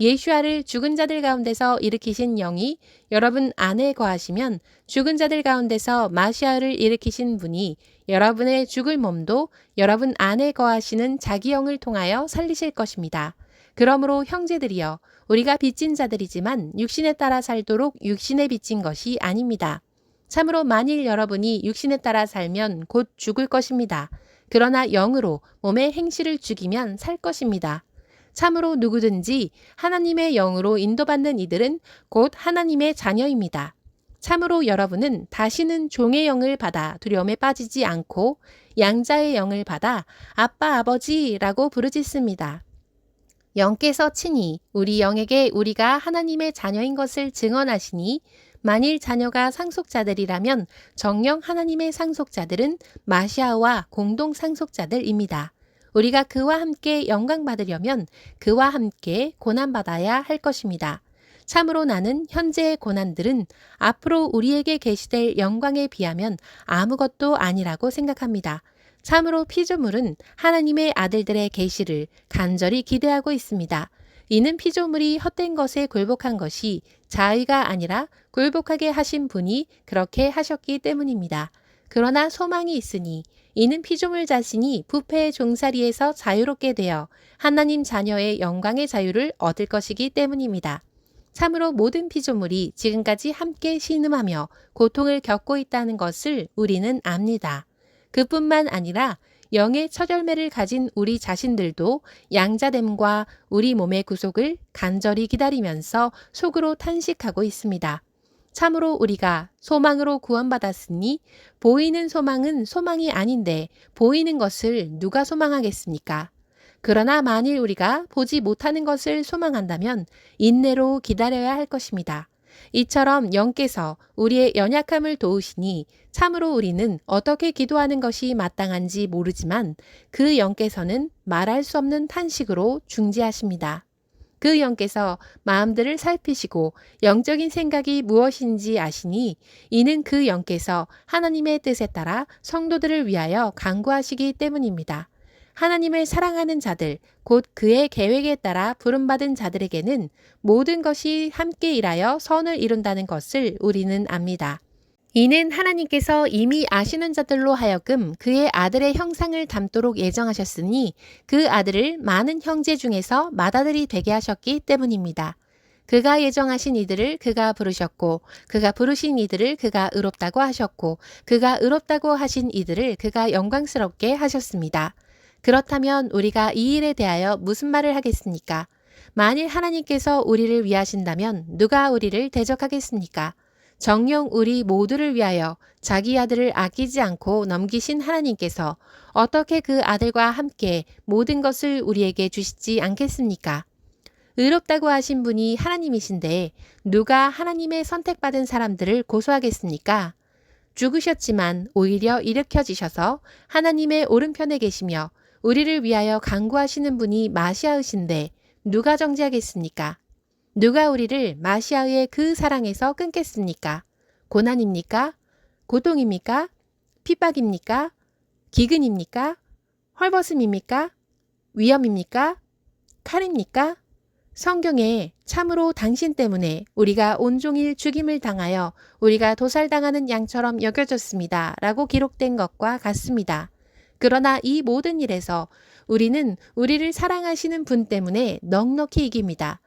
예슈아를 죽은 자들 가운데서 일으키신 영이 여러분 안에 거하시면 죽은 자들 가운데서 마시아를 일으키신 분이 여러분의 죽을 몸도 여러분 안에 거하시는 자기 영을 통하여 살리실 것입니다. 그러므로 형제들이여, 우리가 빚진 자들이지만 육신에 따라 살도록 육신에 빚진 것이 아닙니다. 참으로 만일 여러분이 육신에 따라 살면 곧 죽을 것입니다. 그러나 영으로 몸의 행실을 죽이면 살 것입니다. 참으로 누구든지 하나님의 영으로 인도받는 이들은 곧 하나님의 자녀입니다. 참으로 여러분은 다시는 종의 영을 받아 두려움에 빠지지 않고 양자의 영을 받아 아빠 아버지라고 부르짖습니다. 영께서 친히 우리 영에게 우리가 하나님의 자녀인 것을 증언하시니 만일 자녀가 상속자들이라면 정녕 하나님의 상속자들은 마시아와 공동 상속자들입니다. 우리가 그와 함께 영광 받으려면 그와 함께 고난받아야 할 것입니다. 참으로 나는 현재의 고난들은 앞으로 우리에게 계시될 영광에 비하면 아무것도 아니라고 생각합니다. 참으로 피조물은 하나님의 아들들의 계시를 간절히 기대하고 있습니다. 이는 피조물이 헛된 것에 굴복한 것이 자의가 아니라 굴복하게 하신 분이 그렇게 하셨기 때문입니다. 그러나 소망이 있으니 이는 피조물 자신이 부패의 종살이에서 자유롭게 되어 하나님 자녀의 영광의 자유를 얻을 것이기 때문입니다. 참으로 모든 피조물이 지금까지 함께 신음하며 고통을 겪고 있다는 것을 우리는 압니다. 그뿐만 아니라 영의 첫 열매를 가진 우리 자신들도 양자됨과 우리 몸의 구속을 간절히 기다리면서 속으로 탄식하고 있습니다. 참으로 우리가 소망으로 구원받았으니 보이는 소망은 소망이 아닌데 보이는 것을 누가 소망하겠습니까? 그러나 만일 우리가 보지 못하는 것을 소망한다면 인내로 기다려야 할 것입니다. 이처럼 영께서 우리의 연약함을 도우시니 참으로 우리는 어떻게 기도하는 것이 마땅한지 모르지만 그 영께서는 말할 수 없는 탄식으로 중지하십니다. 그 영께서 마음들을 살피시고 영적인 생각이 무엇인지 아시니 이는 그 영께서 하나님의 뜻에 따라 성도들을 위하여 간구하시기 때문입니다. 하나님을 사랑하는 자들, 곧 그의 계획에 따라 부름받은 자들에게는 모든 것이 함께 일하여 선을 이룬다는 것을 우리는 압니다. 이는 하나님께서 이미 아시는 자들로 하여금 그의 아들의 형상을 닮도록 예정하셨으니 그 아들을 많은 형제 중에서 맏아들이 되게 하셨기 때문입니다. 그가 예정하신 이들을 그가 부르셨고 그가 부르신 이들을 그가 의롭다고 하셨고 그가 의롭다고 하신 이들을 그가 영광스럽게 하셨습니다. 그렇다면 우리가 이 일에 대하여 무슨 말을 하겠습니까? 만일 하나님께서 우리를 위하신다면 누가 우리를 대적하겠습니까? 정녕 우리 모두를 위하여 자기 아들을 아끼지 않고 넘기신 하나님께서 어떻게 그 아들과 함께 모든 것을 우리에게 주시지 않겠습니까? 의롭다고 하신 분이 하나님이신데 누가 하나님의 선택받은 사람들을 고소하겠습니까? 죽으셨지만 오히려 일으켜지셔서 하나님의 오른편에 계시며 우리를 위하여 간구하시는 분이 마시아이신데 누가 정죄하겠습니까? 누가 우리를 마시아의 그 사랑에서 끊겠습니까? 고난입니까? 고통입니까? 핍박입니까? 기근입니까? 헐벗음입니까? 위험입니까? 칼입니까? 성경에 참으로 당신 때문에 우리가 온종일 죽임을 당하여 우리가 도살당하는 양처럼 여겨졌습니다. 라고 기록된 것과 같습니다. 그러나 이 모든 일에서 우리는 우리를 사랑하시는 분 때문에 넉넉히 이깁니다.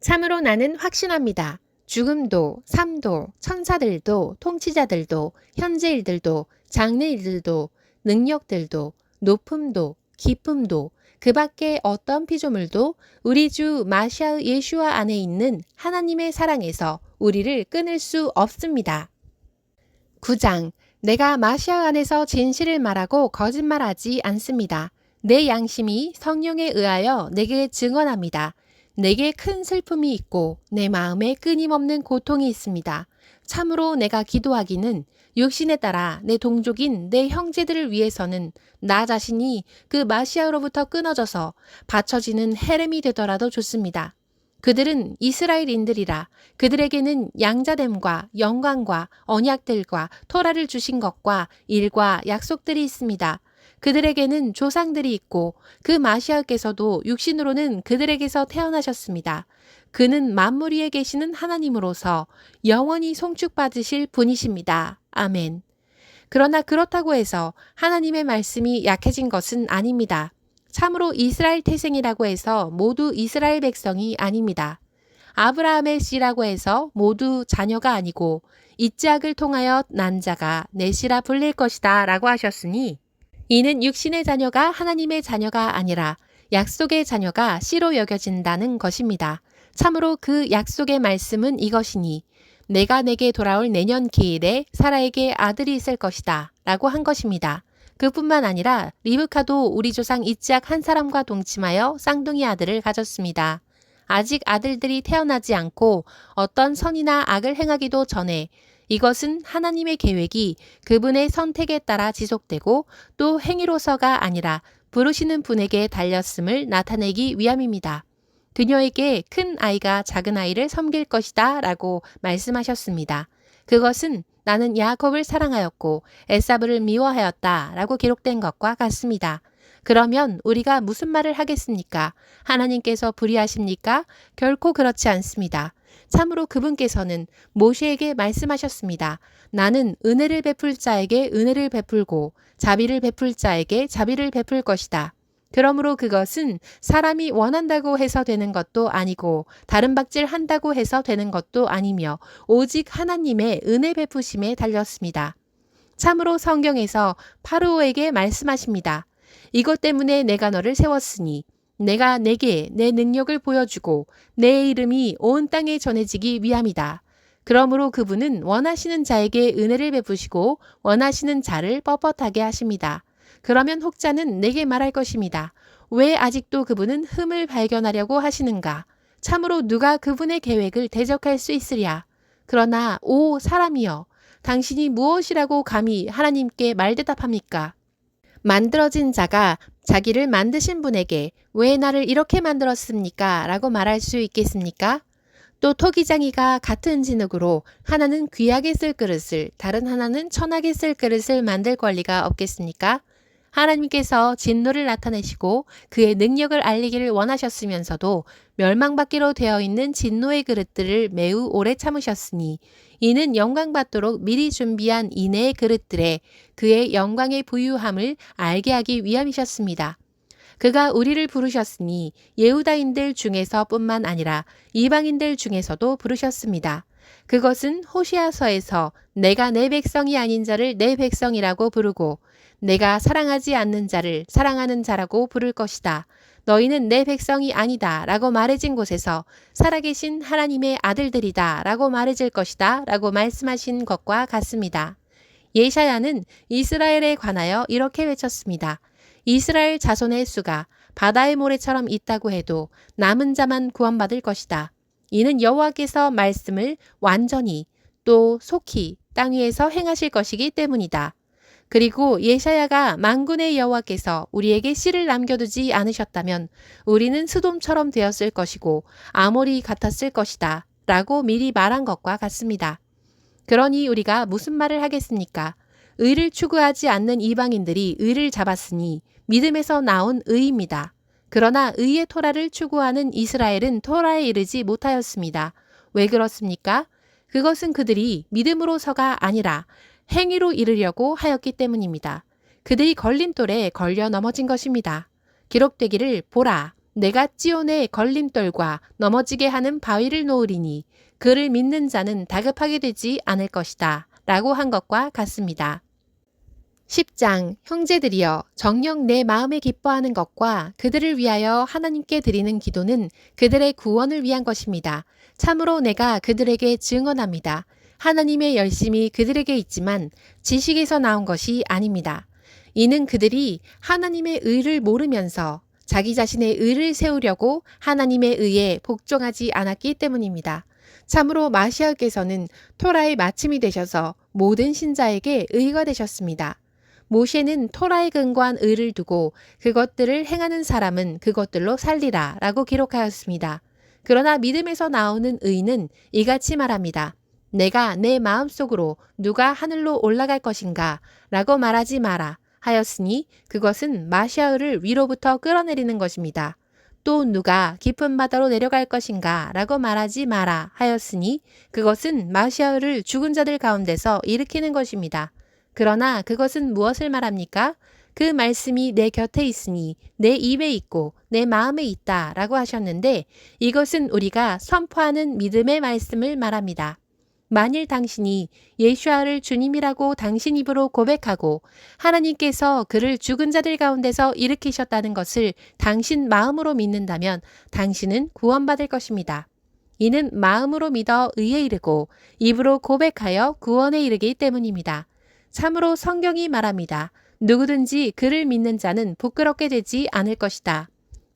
참으로 나는 확신합니다. 죽음도, 삶도, 천사들도, 통치자들도, 현재일들도, 장래일들도, 능력들도, 높음도, 기쁨도, 그 밖에 어떤 피조물도 우리 주 마시아 예슈아 안에 있는 하나님의 사랑에서 우리를 끊을 수 없습니다. 9장. 내가 마시아 안에서 진실을 말하고 거짓말하지 않습니다. 내 양심이 성령에 의하여 내게 증언합니다. 내게 큰 슬픔이 있고 내 마음에 끊임없는 고통이 있습니다. 참으로 내가 기도하기는 육신에 따라 내 동족인 내 형제들을 위해서는 나 자신이 그 마시아로부터 끊어져서 받쳐지는 헤렘이 되더라도 좋습니다. 그들은 이스라엘인들이라 그들에게는 양자됨과 영광과 언약들과 토라를 주신 것과 일과 약속들이 있습니다. 그들에게는 조상들이 있고 그 마시아께서도 육신으로는 그들에게서 태어나셨습니다. 그는 만물 위에 계시는 하나님으로서 영원히 송축받으실 분이십니다. 아멘. 그러나 그렇다고 해서 하나님의 말씀이 약해진 것은 아닙니다. 참으로 이스라엘 태생이라고 해서 모두 이스라엘 백성이 아닙니다. 아브라함의 씨라고 해서 모두 자녀가 아니고 이삭을 통하여 난 자가 내 씨라 불릴 것이다 라고 하셨으니 이는 육신의 자녀가 하나님의 자녀가 아니라 약속의 자녀가 씨로 여겨진다는 것입니다. 참으로 그 약속의 말씀은 이것이니 내가 내게 돌아올 내년 기일에 사라에게 아들이 있을 것이다 라고 한 것입니다. 그뿐만 아니라 리브카도 우리 조상 이삭 한 사람과 동침하여 쌍둥이 아들을 가졌습니다. 아직 아들들이 태어나지 않고 어떤 선이나 악을 행하기도 전에 이것은 하나님의 계획이 그분의 선택에 따라 지속되고 또 행위로서가 아니라 부르시는 분에게 달렸음을 나타내기 위함입니다. 그녀에게 큰 아이가 작은 아이를 섬길 것이다 라고 말씀하셨습니다. 그것은 나는 야곱을 사랑하였고 에사브를 미워하였다 라고 기록된 것과 같습니다. 그러면 우리가 무슨 말을 하겠습니까? 하나님께서 불의하십니까? 결코 그렇지 않습니다. 참으로 그분께서는 모세에게 말씀하셨습니다. 나는 은혜를 베풀 자에게 은혜를 베풀고 자비를 베풀 자에게 자비를 베풀 것이다. 그러므로 그것은 사람이 원한다고 해서 되는 것도 아니고 다른 박질 한다고 해서 되는 것도 아니며 오직 하나님의 은혜 베푸심에 달렸습니다. 참으로 성경에서 파르오에게 말씀하십니다. 이것 때문에 내가 너를 세웠으니 내가 내게 내 능력을 보여주고 내 이름이 온 땅에 전해지기 위함이다. 그러므로 그분은 원하시는 자에게 은혜를 베푸시고 원하시는 자를 뻣뻣하게 하십니다. 그러면 혹자는 내게 말할 것입니다. 왜 아직도 그분은 흠을 발견하려고 하시는가? 참으로 누가 그분의 계획을 대적할 수 있으랴? 그러나 오 사람이여, 당신이 무엇이라고 감히 하나님께 말대답합니까? 만들어진 자가 자기를 만드신 분에게 왜 나를 이렇게 만들었습니까? 라고 말할 수 있겠습니까? 또 토기장이가 같은 진흙으로 하나는 귀하게 쓸 그릇을 다른 하나는 천하게 쓸 그릇을 만들 권리가 없겠습니까? 하나님께서 진노를 나타내시고 그의 능력을 알리기를 원하셨으면서도 멸망받기로 되어 있는 진노의 그릇들을 매우 오래 참으셨으니 이는 영광받도록 미리 준비한 인애의 그릇들에 그의 영광의 부유함을 알게 하기 위함이셨습니다. 그가 우리를 부르셨으니 예후다인들 중에서 뿐만 아니라 이방인들 중에서도 부르셨습니다. 그것은 호시아서에서 내가 내 백성이 아닌 자를 내 백성이라고 부르고 내가 사랑하지 않는 자를 사랑하는 자라고 부를 것이다. 너희는 내 백성이 아니다 라고 말해진 곳에서 살아계신 하나님의 아들들이다 라고 말해질 것이다 라고 말씀하신 것과 같습니다. 예샤야는 이스라엘에 관하여 이렇게 외쳤습니다. 이스라엘 자손의 수가 바다의 모래처럼 있다고 해도 남은 자만 구원받을 것이다. 이는 여호와께서 말씀을 완전히 또 속히 땅 위에서 행하실 것이기 때문이다. 그리고 예샤야가 만군의 여호와께서 우리에게 씨를 남겨두지 않으셨다면 우리는 스돔처럼 되었을 것이고 아모리 같았을 것이다 라고 미리 말한 것과 같습니다. 그러니 우리가 무슨 말을 하겠습니까? 의를 추구하지 않는 이방인들이 의를 잡았으니 믿음에서 나온 의입니다. 그러나 의의 토라를 추구하는 이스라엘은 토라에 이르지 못하였습니다. 왜 그렇습니까? 그것은 그들이 믿음으로서가 아니라 행위로 이르려고 하였기 때문입니다. 그들이 걸림돌에 걸려 넘어진 것입니다. 기록되기를 보라, 내가 찌온의 걸림돌과 넘어지게 하는 바위를 놓으리니 그를 믿는 자는 다급하게 되지 않을 것이다 라고 한 것과 같습니다. 10장 형제들이여 정녕 내 마음에 기뻐하는 것과 그들을 위하여 하나님께 드리는 기도는 그들의 구원을 위한 것입니다. 참으로 내가 그들에게 증언합니다. 하나님의 열심이 그들에게 있지만 지식에서 나온 것이 아닙니다. 이는 그들이 하나님의 의를 모르면서 자기 자신의 의를 세우려고 하나님의 의에 복종하지 않았기 때문입니다. 참으로 마시아께서는 토라의 마침이 되셔서 모든 신자에게 의가 되셨습니다. 모세는 토라에 근거한 의를 두고 그것들을 행하는 사람은 그것들로 살리라 라고 기록하였습니다. 그러나 믿음에서 나오는 의는 이같이 말합니다. 내가 내 마음속으로 누가 하늘로 올라갈 것인가 라고 말하지 마라 하였으니 그것은 마시아를 위로부터 끌어내리는 것입니다. 또 누가 깊은 바다로 내려갈 것인가 라고 말하지 마라 하였으니 그것은 마시아를 죽은 자들 가운데서 일으키는 것입니다. 그러나 그것은 무엇을 말합니까? 그 말씀이 내 곁에 있으니 내 입에 있고 내 마음에 있다 라고 하셨는데 이것은 우리가 선포하는 믿음의 말씀을 말합니다. 만일 당신이 예슈아를 주님이라고 당신 입으로 고백하고 하나님께서 그를 죽은 자들 가운데서 일으키셨다는 것을 당신 마음으로 믿는다면 당신은 구원받을 것입니다. 이는 마음으로 믿어 의에 이르고 입으로 고백하여 구원에 이르기 때문입니다. 참으로 성경이 말합니다. 누구든지 그를 믿는 자는 부끄럽게 되지 않을 것이다.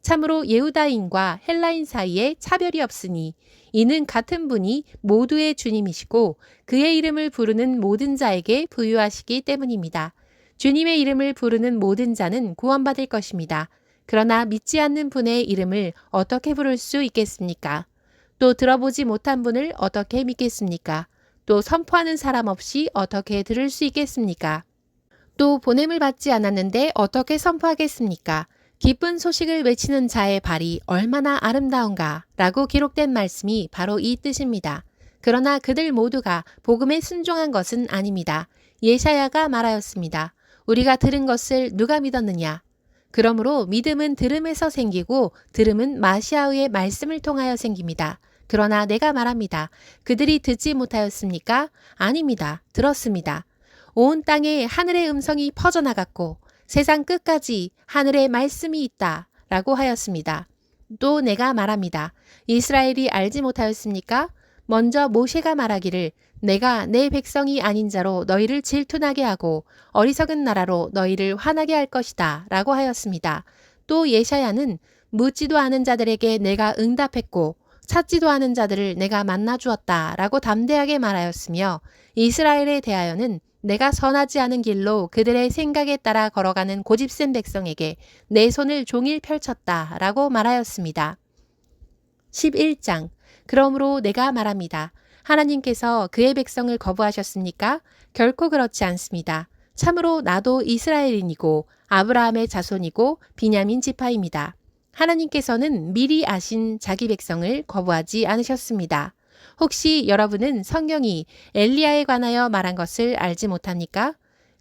참으로 예후다인과 헬라인 사이에 차별이 없으니 이는 같은 분이 모두의 주님이시고 그의 이름을 부르는 모든 자에게 부유하시기 때문입니다. 주님의 이름을 부르는 모든 자는 구원받을 것입니다. 그러나 믿지 않는 분의 이름을 어떻게 부를 수 있겠습니까? 또 들어보지 못한 분을 어떻게 믿겠습니까? 또 선포하는 사람 없이 어떻게 들을 수 있겠습니까? 또 보냄을 받지 않았는데 어떻게 선포하겠습니까? 기쁜 소식을 외치는 자의 발이 얼마나 아름다운가 라고 기록된 말씀이 바로 이 뜻입니다. 그러나 그들 모두가 복음에 순종한 것은 아닙니다. 예사야가 말하였습니다. 우리가 들은 것을 누가 믿었느냐? 그러므로 믿음은 들음에서 생기고 들음은 마시아의 말씀을 통하여 생깁니다. 그러나 내가 말합니다. 그들이 듣지 못하였습니까? 아닙니다. 들었습니다. 온 땅에 하늘의 음성이 퍼져나갔고 세상 끝까지 하늘의 말씀이 있다 라고 하였습니다. 또 내가 말합니다. 이스라엘이 알지 못하였습니까? 먼저 모세가 말하기를 내가 내 백성이 아닌 자로 너희를 질투나게 하고 어리석은 나라로 너희를 화나게 할 것이다 라고 하였습니다. 또 예샤야는 묻지도 않은 자들에게 내가 응답했고 찾지도 않은 자들을 내가 만나 주었다 라고 담대하게 말하였으며 이스라엘에 대하여는 내가 선하지 않은 길로 그들의 생각에 따라 걸어가는 고집센 백성에게 내 손을 종일 펼쳤다 라고 말하였습니다. 11장 그러므로 내가 말합니다. 하나님께서 그의 백성을 거부하셨습니까? 결코 그렇지 않습니다. 참으로 나도 이스라엘인이고 아브라함의 자손이고 비냐민 지파입니다. 하나님께서는 미리 아신 자기 백성을 거부하지 않으셨습니다. 혹시 여러분은 성경이 엘리야에 관하여 말한 것을 알지 못합니까?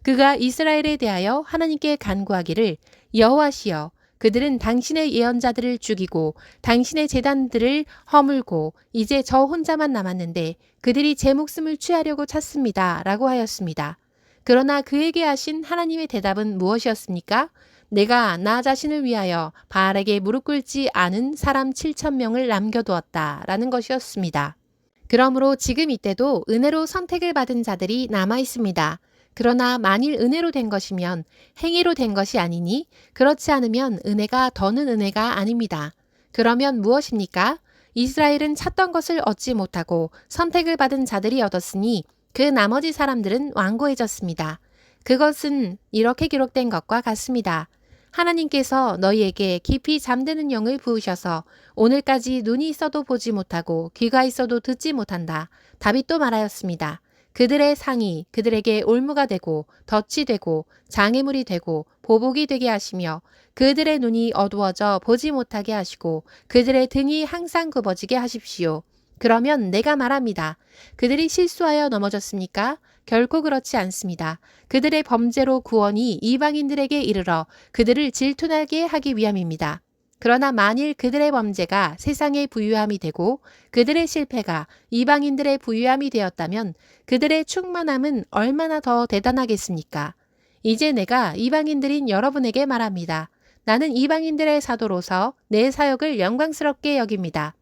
그가 이스라엘에 대하여 하나님께 간구하기를 여호와시여 그들은 당신의 예언자들을 죽이고 당신의 제단들을 허물고 이제 저 혼자만 남았는데 그들이 제 목숨을 취하려고 찾습니다. 라고 하였습니다. 그러나 그에게 하신 하나님의 대답은 무엇이었습니까? 내가 나 자신을 위하여 바알에게 무릎 꿇지 않은 사람 7,000명을 남겨두었다. 라는 것이었습니다. 그러므로 지금 이때도 은혜로 선택을 받은 자들이 남아 있습니다. 그러나 만일 은혜로 된 것이면 행위로 된 것이 아니니 그렇지 않으면 은혜가 더는 은혜가 아닙니다. 그러면 무엇입니까? 이스라엘은 찾던 것을 얻지 못하고 선택을 받은 자들이 얻었으니 그 나머지 사람들은 완고해졌습니다. 그것은 이렇게 기록된 것과 같습니다. 하나님께서 너희에게 깊이 잠드는 영을 부으셔서 오늘까지 눈이 있어도 보지 못하고 귀가 있어도 듣지 못한다. 다윗도 말하였습니다. 그들의 상이 그들에게 올무가 되고 덫이 되고 장애물이 되고 보복이 되게 하시며 그들의 눈이 어두워져 보지 못하게 하시고 그들의 등이 항상 굽어지게 하십시오. 그러면 내가 말합니다. 그들이 실수하여 넘어졌습니까? 결코 그렇지 않습니다. 그들의 범죄로 구원이 이방인들에게 이르러 그들을 질투나게 하기 위함입니다. 그러나 만일 그들의 범죄가 세상의 부유함이 되고 그들의 실패가 이방인들의 부유함이 되었다면 그들의 충만함은 얼마나 더 대단하겠습니까? 이제 내가 이방인들인 여러분에게 말합니다. 나는 이방인들의 사도로서 내 사역을 영광스럽게 여깁니다.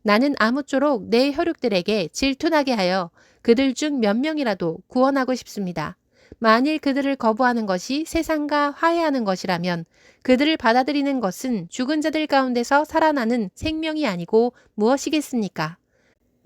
나는 아무쪼록 내 혈육들에게 질투나게 하여 그들 중 몇 명이라도 구원하고 싶습니다. 만일 그들을 거부하는 것이 세상과 화해하는 것이라면 그들을 받아들이는 것은 죽은 자들 가운데서 살아나는 생명이 아니고 무엇이겠습니까?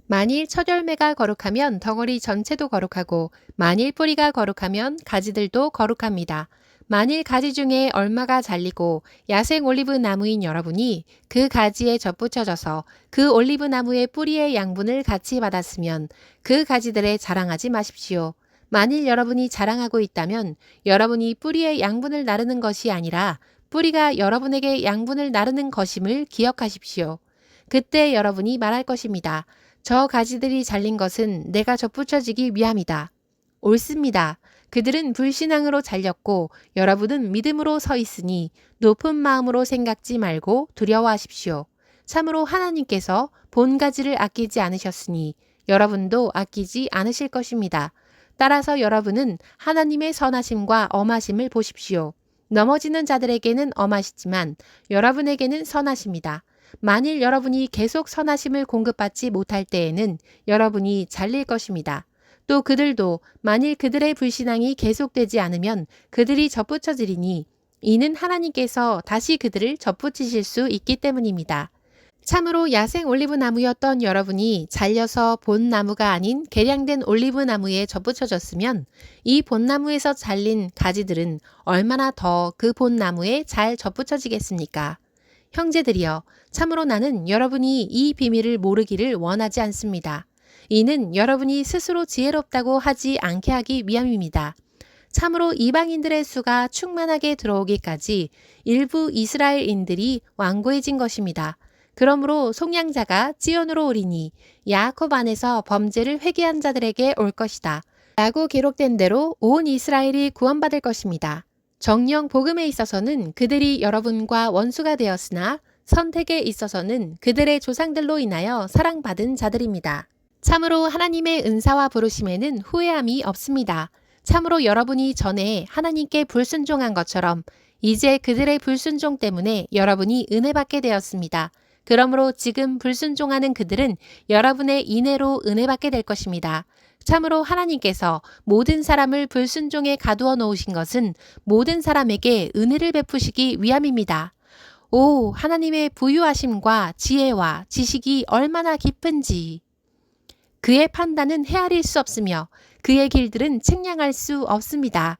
만일 첫 열매가 거룩하면 덩어리 전체도 거룩하고 만일 뿌리가 거룩하면 가지들도 거룩합니다. 만일 가지 중에 얼마가 잘리고 야생 올리브 나무인 여러분이 그 가지에 접붙여져서 그 올리브 나무의 뿌리의 양분을 같이 받았으면 그 가지들에 자랑하지 마십시오. 만일 여러분이 자랑하고 있다면 여러분이 뿌리의 양분을 나르는 것이 아니라 뿌리가 여러분에게 양분을 나르는 것임을 기억하십시오. 그때 여러분이 말할 것입니다. 저 가지들이 잘린 것은 내가 접붙여지기 위함이다. 옳습니다. 그들은 불신앙으로 잘렸고 여러분은 믿음으로 서 있으니 높은 마음으로 생각지 말고 두려워하십시오. 참으로 하나님께서 본 가지를 아끼지 않으셨으니 여러분도 아끼지 않으실 것입니다. 따라서 여러분은 하나님의 선하심과 엄하심을 보십시오. 넘어지는 자들에게는 엄하시지만 여러분에게는 선하십니다. 만일 여러분이 계속 선하심을 공급받지 못할 때에는 여러분이 잘릴 것입니다. 또 그들도 만일 그들의 불신앙이 계속되지 않으면 그들이 접붙여지리니 이는 하나님께서 다시 그들을 접붙이실 수 있기 때문입니다. 참으로 야생 올리브 나무였던 여러분이 잘려서 본 나무가 아닌 개량된 올리브 나무에 접붙여졌으면 이 본 나무에서 잘린 가지들은 얼마나 더 그 본 나무에 잘 접붙여지겠습니까? 형제들이여, 참으로 나는 여러분이 이 비밀을 모르기를 원하지 않습니다. 이는 여러분이 스스로 지혜롭다고 하지 않게 하기 위함입니다. 참으로 이방인들의 수가 충만하게 들어오기까지 일부 이스라엘인들이 완고해진 것입니다. 그러므로 속량자가 지온으로 오리니 야곱 안에서 범죄를 회개한 자들에게 올 것이다. 라고 기록된 대로 온 이스라엘이 구원받을 것입니다. 정령 복음에 있어서는 그들이 여러분과 원수가 되었으나 선택에 있어서는 그들의 조상들로 인하여 사랑받은 자들입니다. 참으로 하나님의 은사와 부르심에는 후회함이 없습니다. 참으로 여러분이 전에 하나님께 불순종한 것처럼 이제 그들의 불순종 때문에 여러분이 은혜받게 되었습니다. 그러므로 지금 불순종하는 그들은 여러분의 인애로 은혜받게 될 것입니다. 참으로 하나님께서 모든 사람을 불순종에 가두어 놓으신 것은 모든 사람에게 은혜를 베푸시기 위함입니다. 오, 하나님의 부유하심과 지혜와 지식이 얼마나 깊은지. 그의 판단은 헤아릴 수 없으며 그의 길들은 측량할 수 없습니다.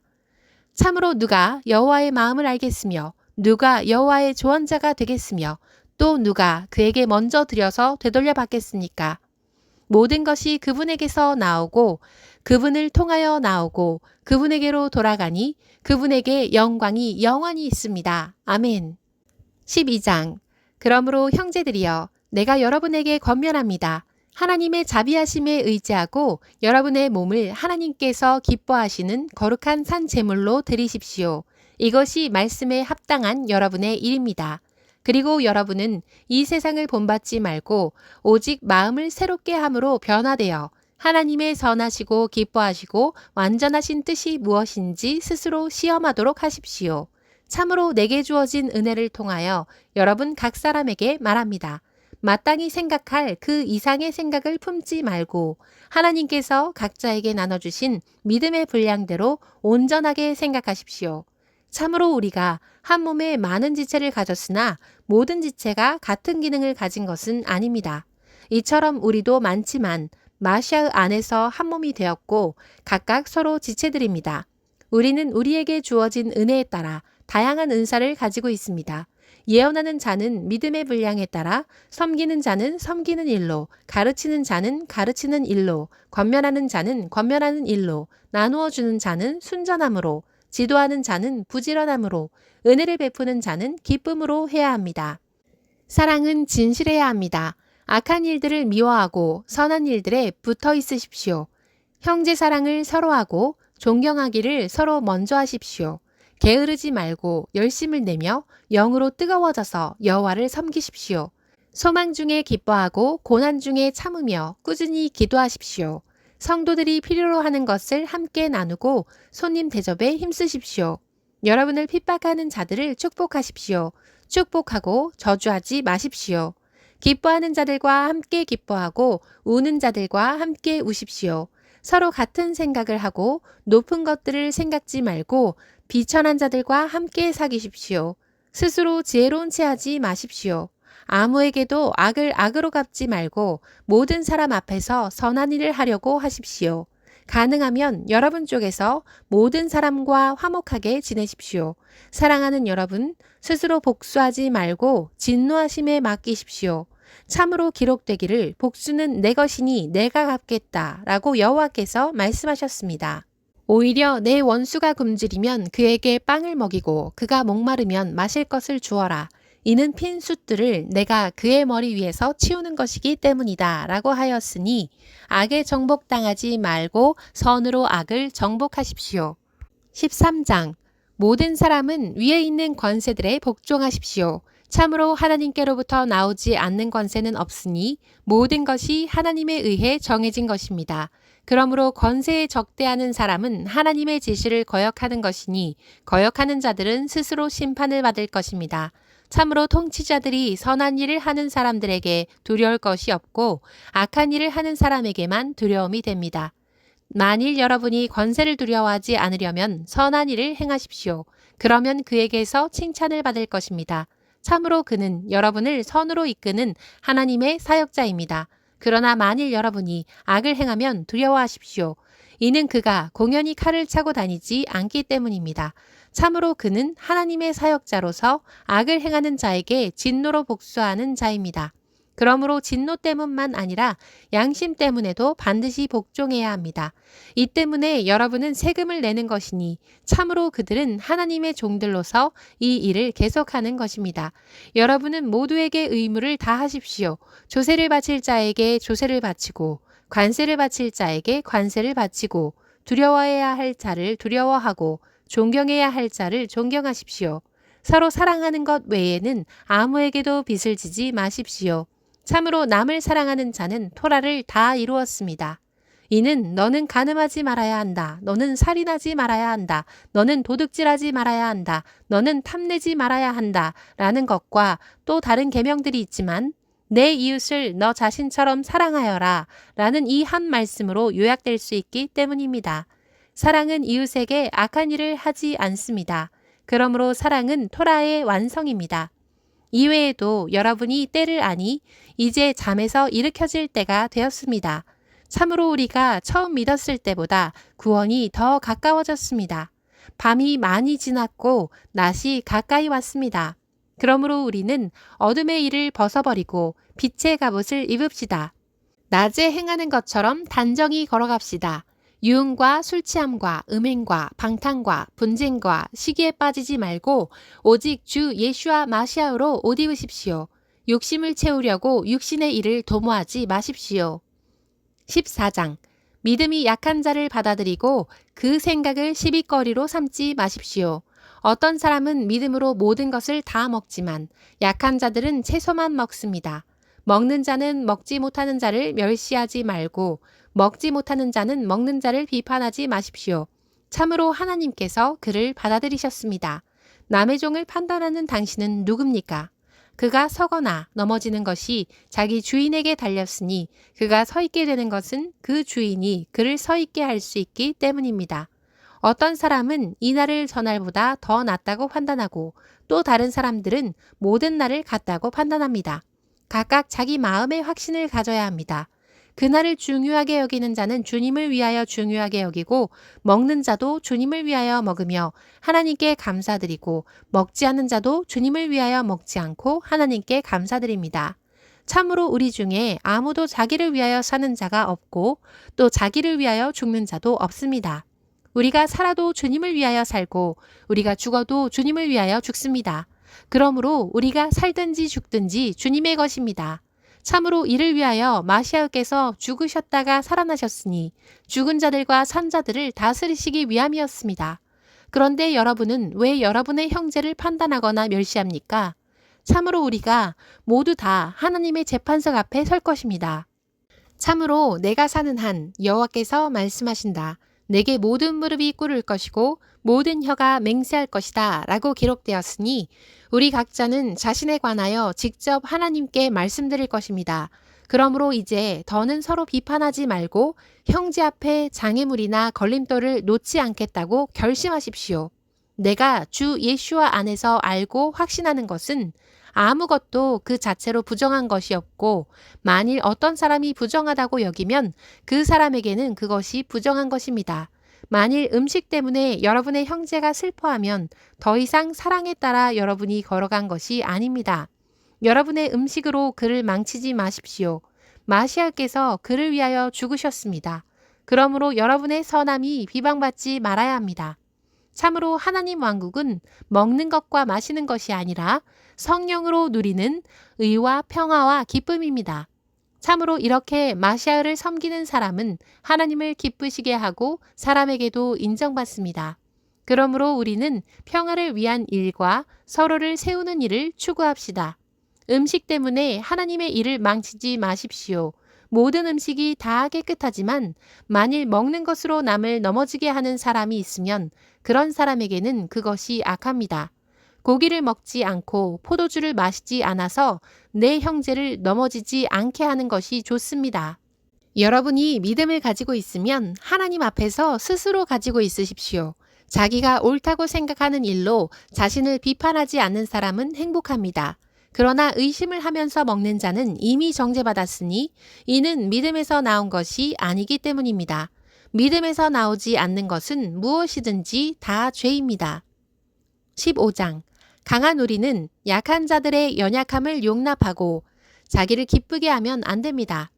참으로 누가 여호와의 마음을 알겠으며 누가 여호와의 조언자가 되겠으며 또 누가 그에게 먼저 드려서 되돌려 받겠습니까? 모든 것이 그분에게서 나오고 그분을 통하여 나오고 그분에게로 돌아가니 그분에게 영광이 영원히 있습니다. 아멘. 12장. 그러므로 형제들이여 내가 여러분에게 권면합니다. 하나님의 자비하심에 의지하고 여러분의 몸을 하나님께서 기뻐하시는 거룩한 산 제물로 드리십시오. 이것이 말씀에 합당한 여러분의 일입니다. 그리고 여러분은 이 세상을 본받지 말고 오직 마음을 새롭게 함으로 변화되어 하나님의 선하시고 기뻐하시고 완전하신 뜻이 무엇인지 스스로 시험하도록 하십시오. 참으로 내게 주어진 은혜를 통하여 여러분 각 사람에게 말합니다. 마땅히 생각할 그 이상의 생각을 품지 말고 하나님께서 각자에게 나눠주신 믿음의 분량대로 온전하게 생각하십시오. 참으로 우리가 한 몸에 많은 지체를 가졌으나 모든 지체가 같은 기능을 가진 것은 아닙니다. 이처럼 우리도 많지만 마시아 안에서 한 몸이 되었고 각각 서로 지체들입니다. 우리는 우리에게 주어진 은혜에 따라 다양한 은사를 가지고 있습니다. 예언하는 자는 믿음의 분량에 따라, 섬기는 자는 섬기는 일로, 가르치는 자는 가르치는 일로, 권면하는 자는 권면하는 일로, 나누어 주는 자는 순전함으로, 지도하는 자는 부지런함으로, 은혜를 베푸는 자는 기쁨으로 해야 합니다. 사랑은 진실해야 합니다. 악한 일들을 미워하고 선한 일들에 붙어 있으십시오. 형제 사랑을 서로 하고 존경하기를 서로 먼저 하십시오. 게으르지 말고 열심을 내며 영으로 뜨거워져서 여호와를 섬기십시오. 소망 중에 기뻐하고 고난 중에 참으며 꾸준히 기도하십시오. 성도들이 필요로 하는 것을 함께 나누고 손님 대접에 힘쓰십시오. 여러분을 핍박하는 자들을 축복하십시오. 축복하고 저주하지 마십시오. 기뻐하는 자들과 함께 기뻐하고 우는 자들과 함께 우십시오. 서로 같은 생각을 하고 높은 것들을 생각지 말고 비천한 자들과 함께 사귀십시오. 스스로 지혜로운 채 하지 마십시오. 아무에게도 악을 악으로 갚지 말고 모든 사람 앞에서 선한 일을 하려고 하십시오. 가능하면 여러분 쪽에서 모든 사람과 화목하게 지내십시오. 사랑하는 여러분, 스스로 복수하지 말고 진노하심에 맡기십시오. 참으로 기록되기를 복수는 내 것이니 내가 갚겠다 라고 여호와께서 말씀하셨습니다. 오히려 내 원수가 굶주리면 그에게 빵을 먹이고 그가 목마르면 마실 것을 주어라. 이는 핀 숯들을 내가 그의 머리 위에서 치우는 것이기 때문이다 라고 하였으니 악에 정복당하지 말고 선으로 악을 정복하십시오. 13장. 모든 사람은 위에 있는 권세들에 복종하십시오. 참으로 하나님께로부터 나오지 않는 권세는 없으니 모든 것이 하나님에 의해 정해진 것입니다. 그러므로 권세에 적대하는 사람은 하나님의 지시를 거역하는 것이니 거역하는 자들은 스스로 심판을 받을 것입니다. 참으로 통치자들이 선한 일을 하는 사람들에게 두려울 것이 없고 악한 일을 하는 사람에게만 두려움이 됩니다. 만일 여러분이 권세를 두려워하지 않으려면 선한 일을 행하십시오. 그러면 그에게서 칭찬을 받을 것입니다. 참으로 그는 여러분을 선으로 이끄는 하나님의 사역자입니다. 그러나 만일 여러분이 악을 행하면 두려워하십시오. 이는 그가 공연히 칼을 차고 다니지 않기 때문입니다. 참으로 그는 하나님의 사역자로서 악을 행하는 자에게 진노로 복수하는 자입니다. 그러므로 진노 때문만 아니라 양심 때문에도 반드시 복종해야 합니다. 이 때문에 여러분은 세금을 내는 것이니 참으로 그들은 하나님의 종들로서 이 일을 계속하는 것입니다. 여러분은 모두에게 의무를 다하십시오. 조세를 바칠 자에게 조세를 바치고 관세를 바칠 자에게 관세를 바치고 두려워해야 할 자를 두려워하고 존경해야 할 자를 존경하십시오. 서로 사랑하는 것 외에는 아무에게도 빚을 지지 마십시오. 참으로 남을 사랑하는 자는 토라를 다 이루었습니다. 이는 너는 간음하지 말아야 한다. 너는 살인하지 말아야 한다. 너는 도둑질하지 말아야 한다. 너는 탐내지 말아야 한다. 라는 것과 또 다른 계명들이 있지만 내 이웃을 너 자신처럼 사랑하여라. 라는 이 한 말씀으로 요약될 수 있기 때문입니다. 사랑은 이웃에게 악한 일을 하지 않습니다. 그러므로 사랑은 토라의 완성입니다. 이외에도 여러분이 때를 아니 이제 잠에서 일으켜질 때가 되었습니다. 참으로 우리가 처음 믿었을 때보다 구원이 더 가까워졌습니다. 밤이 많이 지났고 낮이 가까이 왔습니다. 그러므로 우리는 어둠의 일을 벗어버리고 빛의 갑옷을 입읍시다. 낮에 행하는 것처럼 단정히 걸어갑시다. 유흥과 술 취함과 음행과 방탕과 분쟁과 시기에 빠지지 말고 오직 주 예수와 마시아로 옷 입으십시오. 욕심을 채우려고 육신의 일을 도모하지 마십시오. 14장 믿음이 약한 자를 받아들이고 그 생각을 시비거리로 삼지 마십시오. 어떤 사람은 믿음으로 모든 것을 다 먹지만 약한 자들은 채소만 먹습니다. 먹는 자는 먹지 못하는 자를 멸시하지 말고 먹지 못하는 자는 먹는 자를 비판하지 마십시오. 참으로 하나님께서 그를 받아들이셨습니다. 남의 종을 판단하는 당신은 누굽니까? 그가 서거나 넘어지는 것이 자기 주인에게 달렸으니 그가 서 있게 되는 것은 그 주인이 그를 서 있게 할 수 있기 때문입니다. 어떤 사람은 이날을 저날보다 더 낫다고 판단하고 또 다른 사람들은 모든 날을 같다고 판단합니다. 각각 자기 마음의 확신을 가져야 합니다. 그날을 중요하게 여기는 자는 주님을 위하여 중요하게 여기고 먹는 자도 주님을 위하여 먹으며 하나님께 감사드리고 먹지 않는 자도 주님을 위하여 먹지 않고 하나님께 감사드립니다. 참으로 우리 중에 아무도 자기를 위하여 사는 자가 없고 또 자기를 위하여 죽는 자도 없습니다. 우리가 살아도 주님을 위하여 살고 우리가 죽어도 주님을 위하여 죽습니다. 그러므로 우리가 살든지 죽든지 주님의 것입니다. 참으로 이를 위하여 마시아께서 죽으셨다가 살아나셨으니 죽은 자들과 산 자들을 다스리시기 위함이었습니다. 그런데 여러분은 왜 여러분의 형제를 판단하거나 멸시합니까? 참으로 우리가 모두 다 하나님의 재판석 앞에 설 것입니다. 참으로 내가 사는 한 여호와께서 말씀하신다. 내게 모든 무릎이 꿇을 것이고 모든 혀가 맹세할 것이다 라고 기록되었으니 우리 각자는 자신에 관하여 직접 하나님께 말씀드릴 것입니다. 그러므로 이제 더는 서로 비판하지 말고 형제 앞에 장애물이나 걸림돌을 놓지 않겠다고 결심하십시오. 내가 주 예수와 안에서 알고 확신하는 것은 아무것도 그 자체로 부정한 것이 없고 만일 어떤 사람이 부정하다고 여기면 그 사람에게는 그것이 부정한 것입니다. 만일 음식 때문에 여러분의 형제가 슬퍼하면 더 이상 사랑에 따라 여러분이 걸어간 것이 아닙니다. 여러분의 음식으로 그를 망치지 마십시오. 마시아께서 그를 위하여 죽으셨습니다. 그러므로 여러분의 선함이 비방받지 말아야 합니다. 참으로 하나님 왕국은 먹는 것과 마시는 것이 아니라 성령으로 누리는 의와 평화와 기쁨입니다. 참으로 이렇게 마시아를 섬기는 사람은 하나님을 기쁘시게 하고 사람에게도 인정받습니다. 그러므로 우리는 평화를 위한 일과 서로를 세우는 일을 추구합시다. 음식 때문에 하나님의 일을 망치지 마십시오. 모든 음식이 다 깨끗하지만 만일 먹는 것으로 남을 넘어지게 하는 사람이 있으면 그런 사람에게는 그것이 악합니다. 고기를 먹지 않고 포도주를 마시지 않아서 내 형제를 넘어지지 않게 하는 것이 좋습니다. 여러분이 믿음을 가지고 있으면 하나님 앞에서 스스로 가지고 있으십시오. 자기가 옳다고 생각하는 일로 자신을 비판하지 않는 사람은 행복합니다. 그러나 의심을 하면서 먹는 자는 이미 정죄받았으니 이는 믿음에서 나온 것이 아니기 때문입니다. 믿음에서 나오지 않는 것은 무엇이든지 다 죄입니다. 15장 강한 우리는 약한 자들의 연약함을 용납하고 자기를 기쁘게 하면 안 됩니다.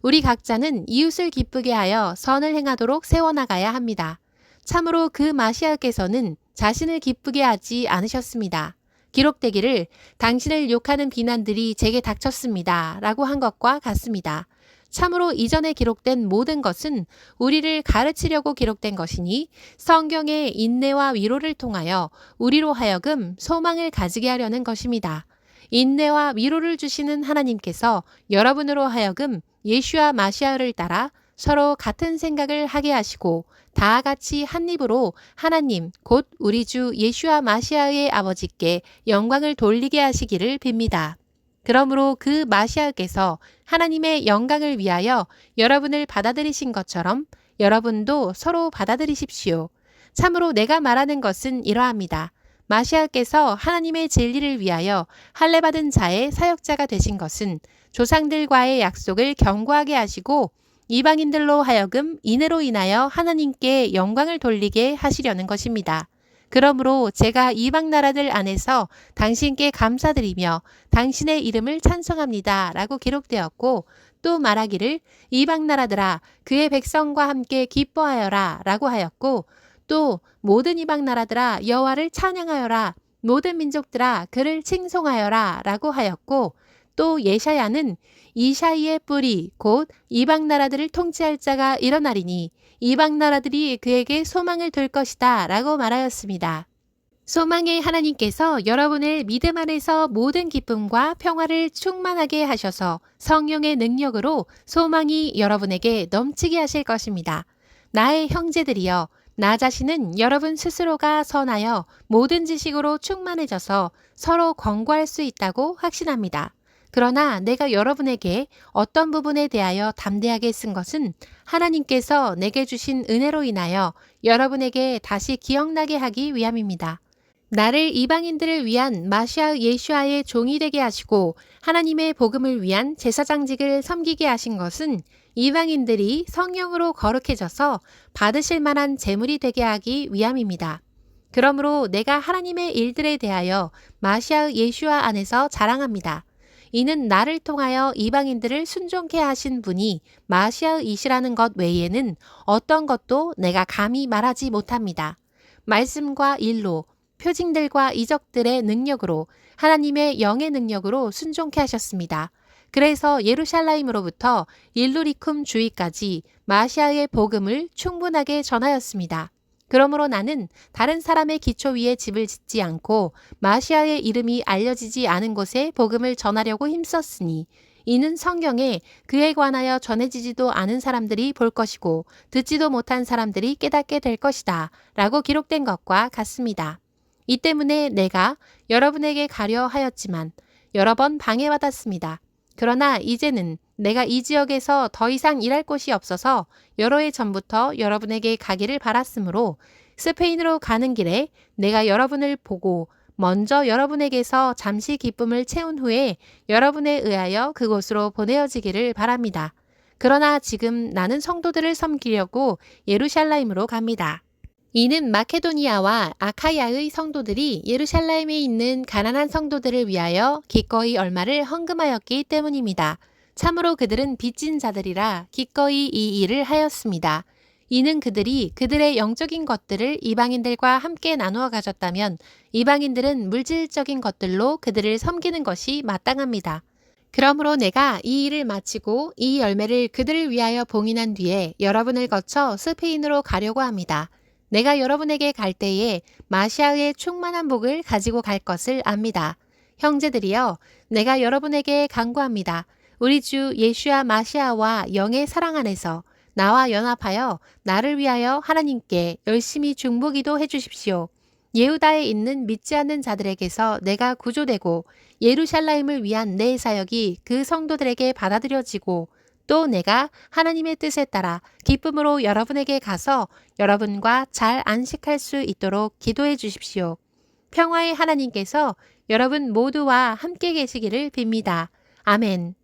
우리 각자는 이웃을 기쁘게 하여 선을 행하도록 세워나가야 합니다. 참으로 그 마시아께서는 자신을 기쁘게 하지 않으셨습니다. 기록되기를 당신을 욕하는 비난들이 제게 닥쳤습니다. 라고 한 것과 같습니다. 참으로 이전에 기록된 모든 것은 우리를 가르치려고 기록된 것이니 성경의 인내와 위로를 통하여 우리로 하여금 소망을 가지게 하려는 것입니다. 인내와 위로를 주시는 하나님께서 여러분으로 하여금 예슈아 마시아를 따라 서로 같은 생각을 하게 하시고 다 같이 한 입으로 하나님 곧 우리 주 예슈아 마시아의 아버지께 영광을 돌리게 하시기를 빕니다. 그러므로 그 마시아께서 하나님의 영광을 위하여 여러분을 받아들이신 것처럼 여러분도 서로 받아들이십시오. 참으로 내가 말하는 것은 이러합니다. 마시아께서 하나님의 진리를 위하여 할례받은 자의 사역자가 되신 것은 조상들과의 약속을 견고하게 하시고 이방인들로 하여금 인애로 인하여 하나님께 영광을 돌리게 하시려는 것입니다. 그러므로 제가 이방 나라들 안에서 당신께 감사드리며 당신의 이름을 찬송합니다. 라고 기록되었고 또 말하기를 이방 나라들아 그의 백성과 함께 기뻐하여라 라고 하였고 또 모든 이방 나라들아 여호와를 찬양하여라 모든 민족들아 그를 칭송하여라 라고 하였고 또 예샤야는 이샤이의 뿌리 곧 이방 나라들을 통치할 자가 일어나리니 이방 나라들이 그에게 소망을 둘 것이다 라고 말하였습니다. 소망의 하나님께서 여러분을 믿음 안에서 모든 기쁨과 평화를 충만하게 하셔서 성령의 능력으로 소망이 여러분에게 넘치게 하실 것입니다. 나의 형제들이여 나 자신은 여러분 스스로가 선하여 모든 지식으로 충만해져서 서로 권고할 수 있다고 확신합니다. 그러나 내가 여러분에게 어떤 부분에 대하여 담대하게 쓴 것은 하나님께서 내게 주신 은혜로 인하여 여러분에게 다시 기억나게 하기 위함입니다. 나를 이방인들을 위한 마시아 예슈아의 종이 되게 하시고 하나님의 복음을 위한 제사장직을 섬기게 하신 것은 이방인들이 성령으로 거룩해져서 받으실 만한 재물이 되게 하기 위함입니다. 그러므로 내가 하나님의 일들에 대하여 마시아 예슈아 안에서 자랑합니다. 이는 나를 통하여 이방인들을 순종케 하신 분이 마시아이시라는 것 외에는 어떤 것도 내가 감히 말하지 못합니다. 말씀과 일로 표징들과 이적들의 능력으로 하나님의 영의 능력으로 순종케 하셨습니다. 그래서 예루살렘으로부터 일루리쿰 주위까지 마시아의 복음을 충분하게 전하였습니다. 그러므로 나는 다른 사람의 기초 위에 집을 짓지 않고 마시아의 이름이 알려지지 않은 곳에 복음을 전하려고 힘썼으니 이는 성경에 그에 관하여 전해지지도 않은 사람들이 볼 것이고 듣지도 못한 사람들이 깨닫게 될 것이다 라고 기록된 것과 같습니다. 이 때문에 내가 여러분에게 가려 하였지만 여러 번 방해받았습니다. 그러나 이제는 내가 이 지역에서 더 이상 일할 곳이 없어서 여러 해 전부터 여러분에게 가기를 바랐으므로 스페인으로 가는 길에 내가 여러분을 보고 먼저 여러분에게서 잠시 기쁨을 채운 후에 여러분에 의하여 그곳으로 보내어지기를 바랍니다. 그러나 지금 나는 성도들을 섬기려고 예루살렘으로 갑니다. 이는 마케도니아와 아카야의 성도들이 예루살렘에 있는 가난한 성도들을 위하여 기꺼이 얼마를 헌금하였기 때문입니다. 참으로 그들은 빚진 자들이라 기꺼이 이 일을 하였습니다. 이는 그들이 그들의 영적인 것들을 이방인들과 함께 나누어 가졌다면 이방인들은 물질적인 것들로 그들을 섬기는 것이 마땅합니다. 그러므로 내가 이 일을 마치고 이 열매를 그들을 위하여 봉인한 뒤에 여러분을 거쳐 스페인으로 가려고 합니다. 내가 여러분에게 갈 때에 마시아의 충만한 복을 가지고 갈 것을 압니다. 형제들이여, 내가 여러분에게 간구합니다. 우리 주 예슈아 마시아와 영의 사랑 안에서 나와 연합하여 나를 위하여 하나님께 열심히 중보기도 해주십시오. 예후다에 있는 믿지 않는 자들에게서 내가 구조되고 예루살렘을 위한 내 사역이 그 성도들에게 받아들여지고 또 내가 하나님의 뜻에 따라 기쁨으로 여러분에게 가서 여러분과 잘 안식할 수 있도록 기도해 주십시오. 평화의 하나님께서 여러분 모두와 함께 계시기를 빕니다. 아멘.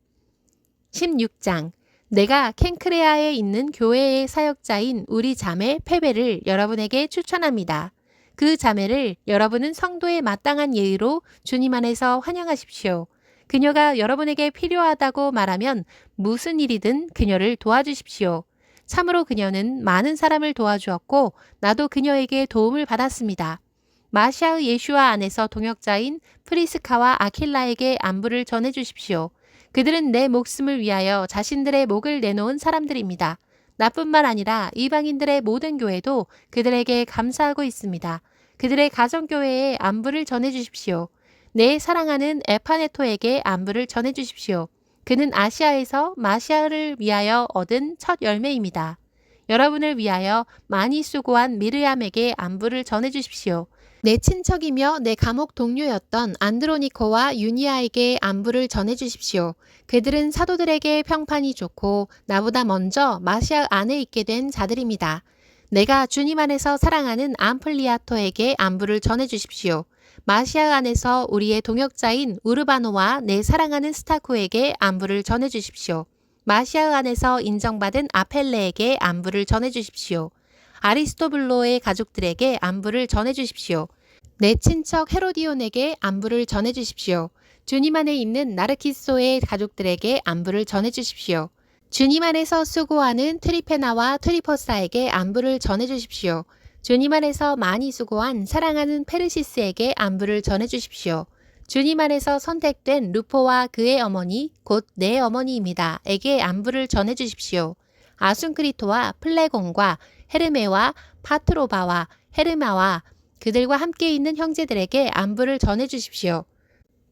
16장. 내가 켄크레아에 있는 교회의 사역자인 우리 자매 페베를 여러분에게 추천합니다. 그 자매를 여러분은 성도의 마땅한 예의로 주님 안에서 환영하십시오. 그녀가 여러분에게 필요하다고 말하면 무슨 일이든 그녀를 도와주십시오. 참으로 그녀는 많은 사람을 도와주었고 나도 그녀에게 도움을 받았습니다. 마시아의 예슈아 안에서 동역자인 프리스카와 아킬라에게 안부를 전해주십시오. 그들은 내 목숨을 위하여 자신들의 목을 내놓은 사람들입니다. 나뿐만 아니라 이방인들의 모든 교회도 그들에게 감사하고 있습니다. 그들의 가정교회에 안부를 전해주십시오. 내 사랑하는 에파네토에게 안부를 전해주십시오. 그는 아시아에서 마시아를 위하여 얻은 첫 열매입니다. 여러분을 위하여 많이 수고한 미르암에게 안부를 전해주십시오. 내 친척이며 내 감옥 동료였던 안드로니코와 유니아에게 안부를 전해주십시오. 그들은 사도들에게 평판이 좋고 나보다 먼저 마시아 안에 있게 된 자들입니다. 내가 주님 안에서 사랑하는 암플리아토에게 안부를 전해주십시오. 마시아 안에서 우리의 동역자인 우르바노와 내 사랑하는 스타쿠에게 안부를 전해주십시오. 마시아 안에서 인정받은 아펠레에게 안부를 전해주십시오. 아리스토블로의 가족들에게 안부를 전해주십시오. 내 친척 헤로디온에게 안부를 전해주십시오. 주님 안에 있는 나르키소의 가족들에게 안부를 전해주십시오. 주님 안에서 수고하는 트리페나와 트리포사에게 안부를 전해주십시오. 주님 안에서 많이 수고한 사랑하는 페르시스에게 안부를 전해주십시오. 주님 안에서 선택된 루포와 그의 어머니, 곧 내 어머니입니다. 에게 안부를 전해주십시오. 아순크리토와 플레곤과 헤르메와 파트로바와 헤르마와 그들과 함께 있는 형제들에게 안부를 전해주십시오.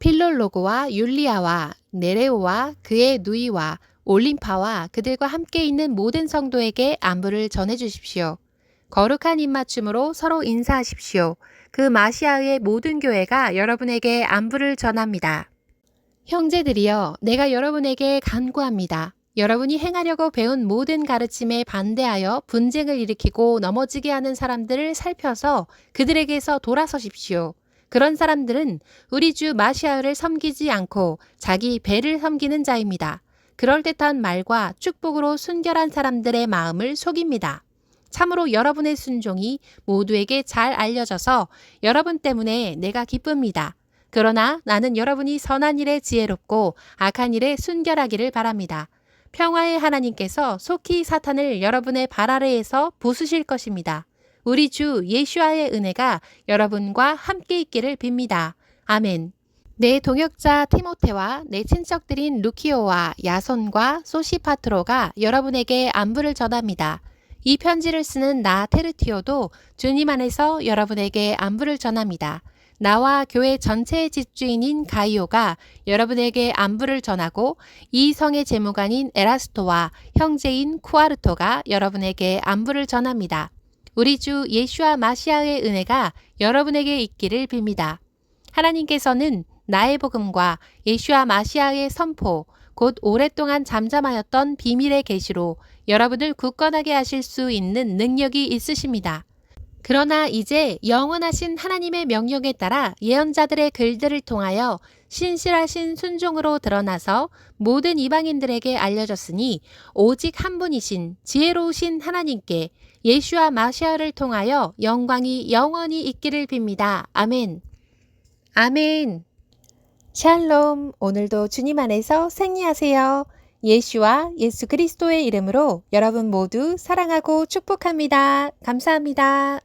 필롤로고와 율리아와 네레오와 그의 누이와 올림파와 그들과 함께 있는 모든 성도에게 안부를 전해주십시오. 거룩한 입맞춤으로 서로 인사하십시오. 그 마시아의 모든 교회가 여러분에게 안부를 전합니다. 형제들이여, 내가 여러분에게 간구합니다. 여러분이 행하려고 배운 모든 가르침에 반대하여 분쟁을 일으키고 넘어지게 하는 사람들을 살펴서 그들에게서 돌아서십시오. 그런 사람들은 우리 주 마시아를 섬기지 않고 자기 배를 섬기는 자입니다. 그럴듯한 말과 축복으로 순결한 사람들의 마음을 속입니다. 참으로 여러분의 순종이 모두에게 잘 알려져서 여러분 때문에 내가 기쁩니다. 그러나 나는 여러분이 선한 일에 지혜롭고 악한 일에 순결하기를 바랍니다. 평화의 하나님께서 속히 사탄을 여러분의 발 아래에서 부수실 것입니다. 우리 주 예수와의 은혜가 여러분과 함께 있기를 빕니다. 아멘. 내 동역자 티모테와 내 친척들인 루키오와 야손과 소시파트로가 여러분에게 안부를 전합니다. 이 편지를 쓰는 나 테르티오도 주님 안에서 여러분에게 안부를 전합니다. 나와 교회 전체의 집주인인 가이오가 여러분에게 안부를 전하고 이 성의 재무관인 에라스토와 형제인 쿠아르토가 여러분에게 안부를 전합니다. 우리 주 예수와 마시아의 은혜가 여러분에게 있기를 빕니다. 하나님께서는 나의 복음과 예수와 마시아의 선포, 곧 오랫동안 잠잠하였던 비밀의 계시로 여러분을 굳건하게 하실 수 있는 능력이 있으십니다. 그러나 이제 영원하신 하나님의 명령에 따라 예언자들의 글들을 통하여 신실하신 순종으로 드러나서 모든 이방인들에게 알려졌으니 오직 한 분이신 지혜로우신 하나님께 예수와 마시아를 통하여 영광이 영원히 있기를 빕니다. 아멘. 아멘. 샬롬. 오늘도 주님 안에서 승리하세요. 예수와 예수 그리스도의 이름으로 여러분 모두 사랑하고 축복합니다. 감사합니다.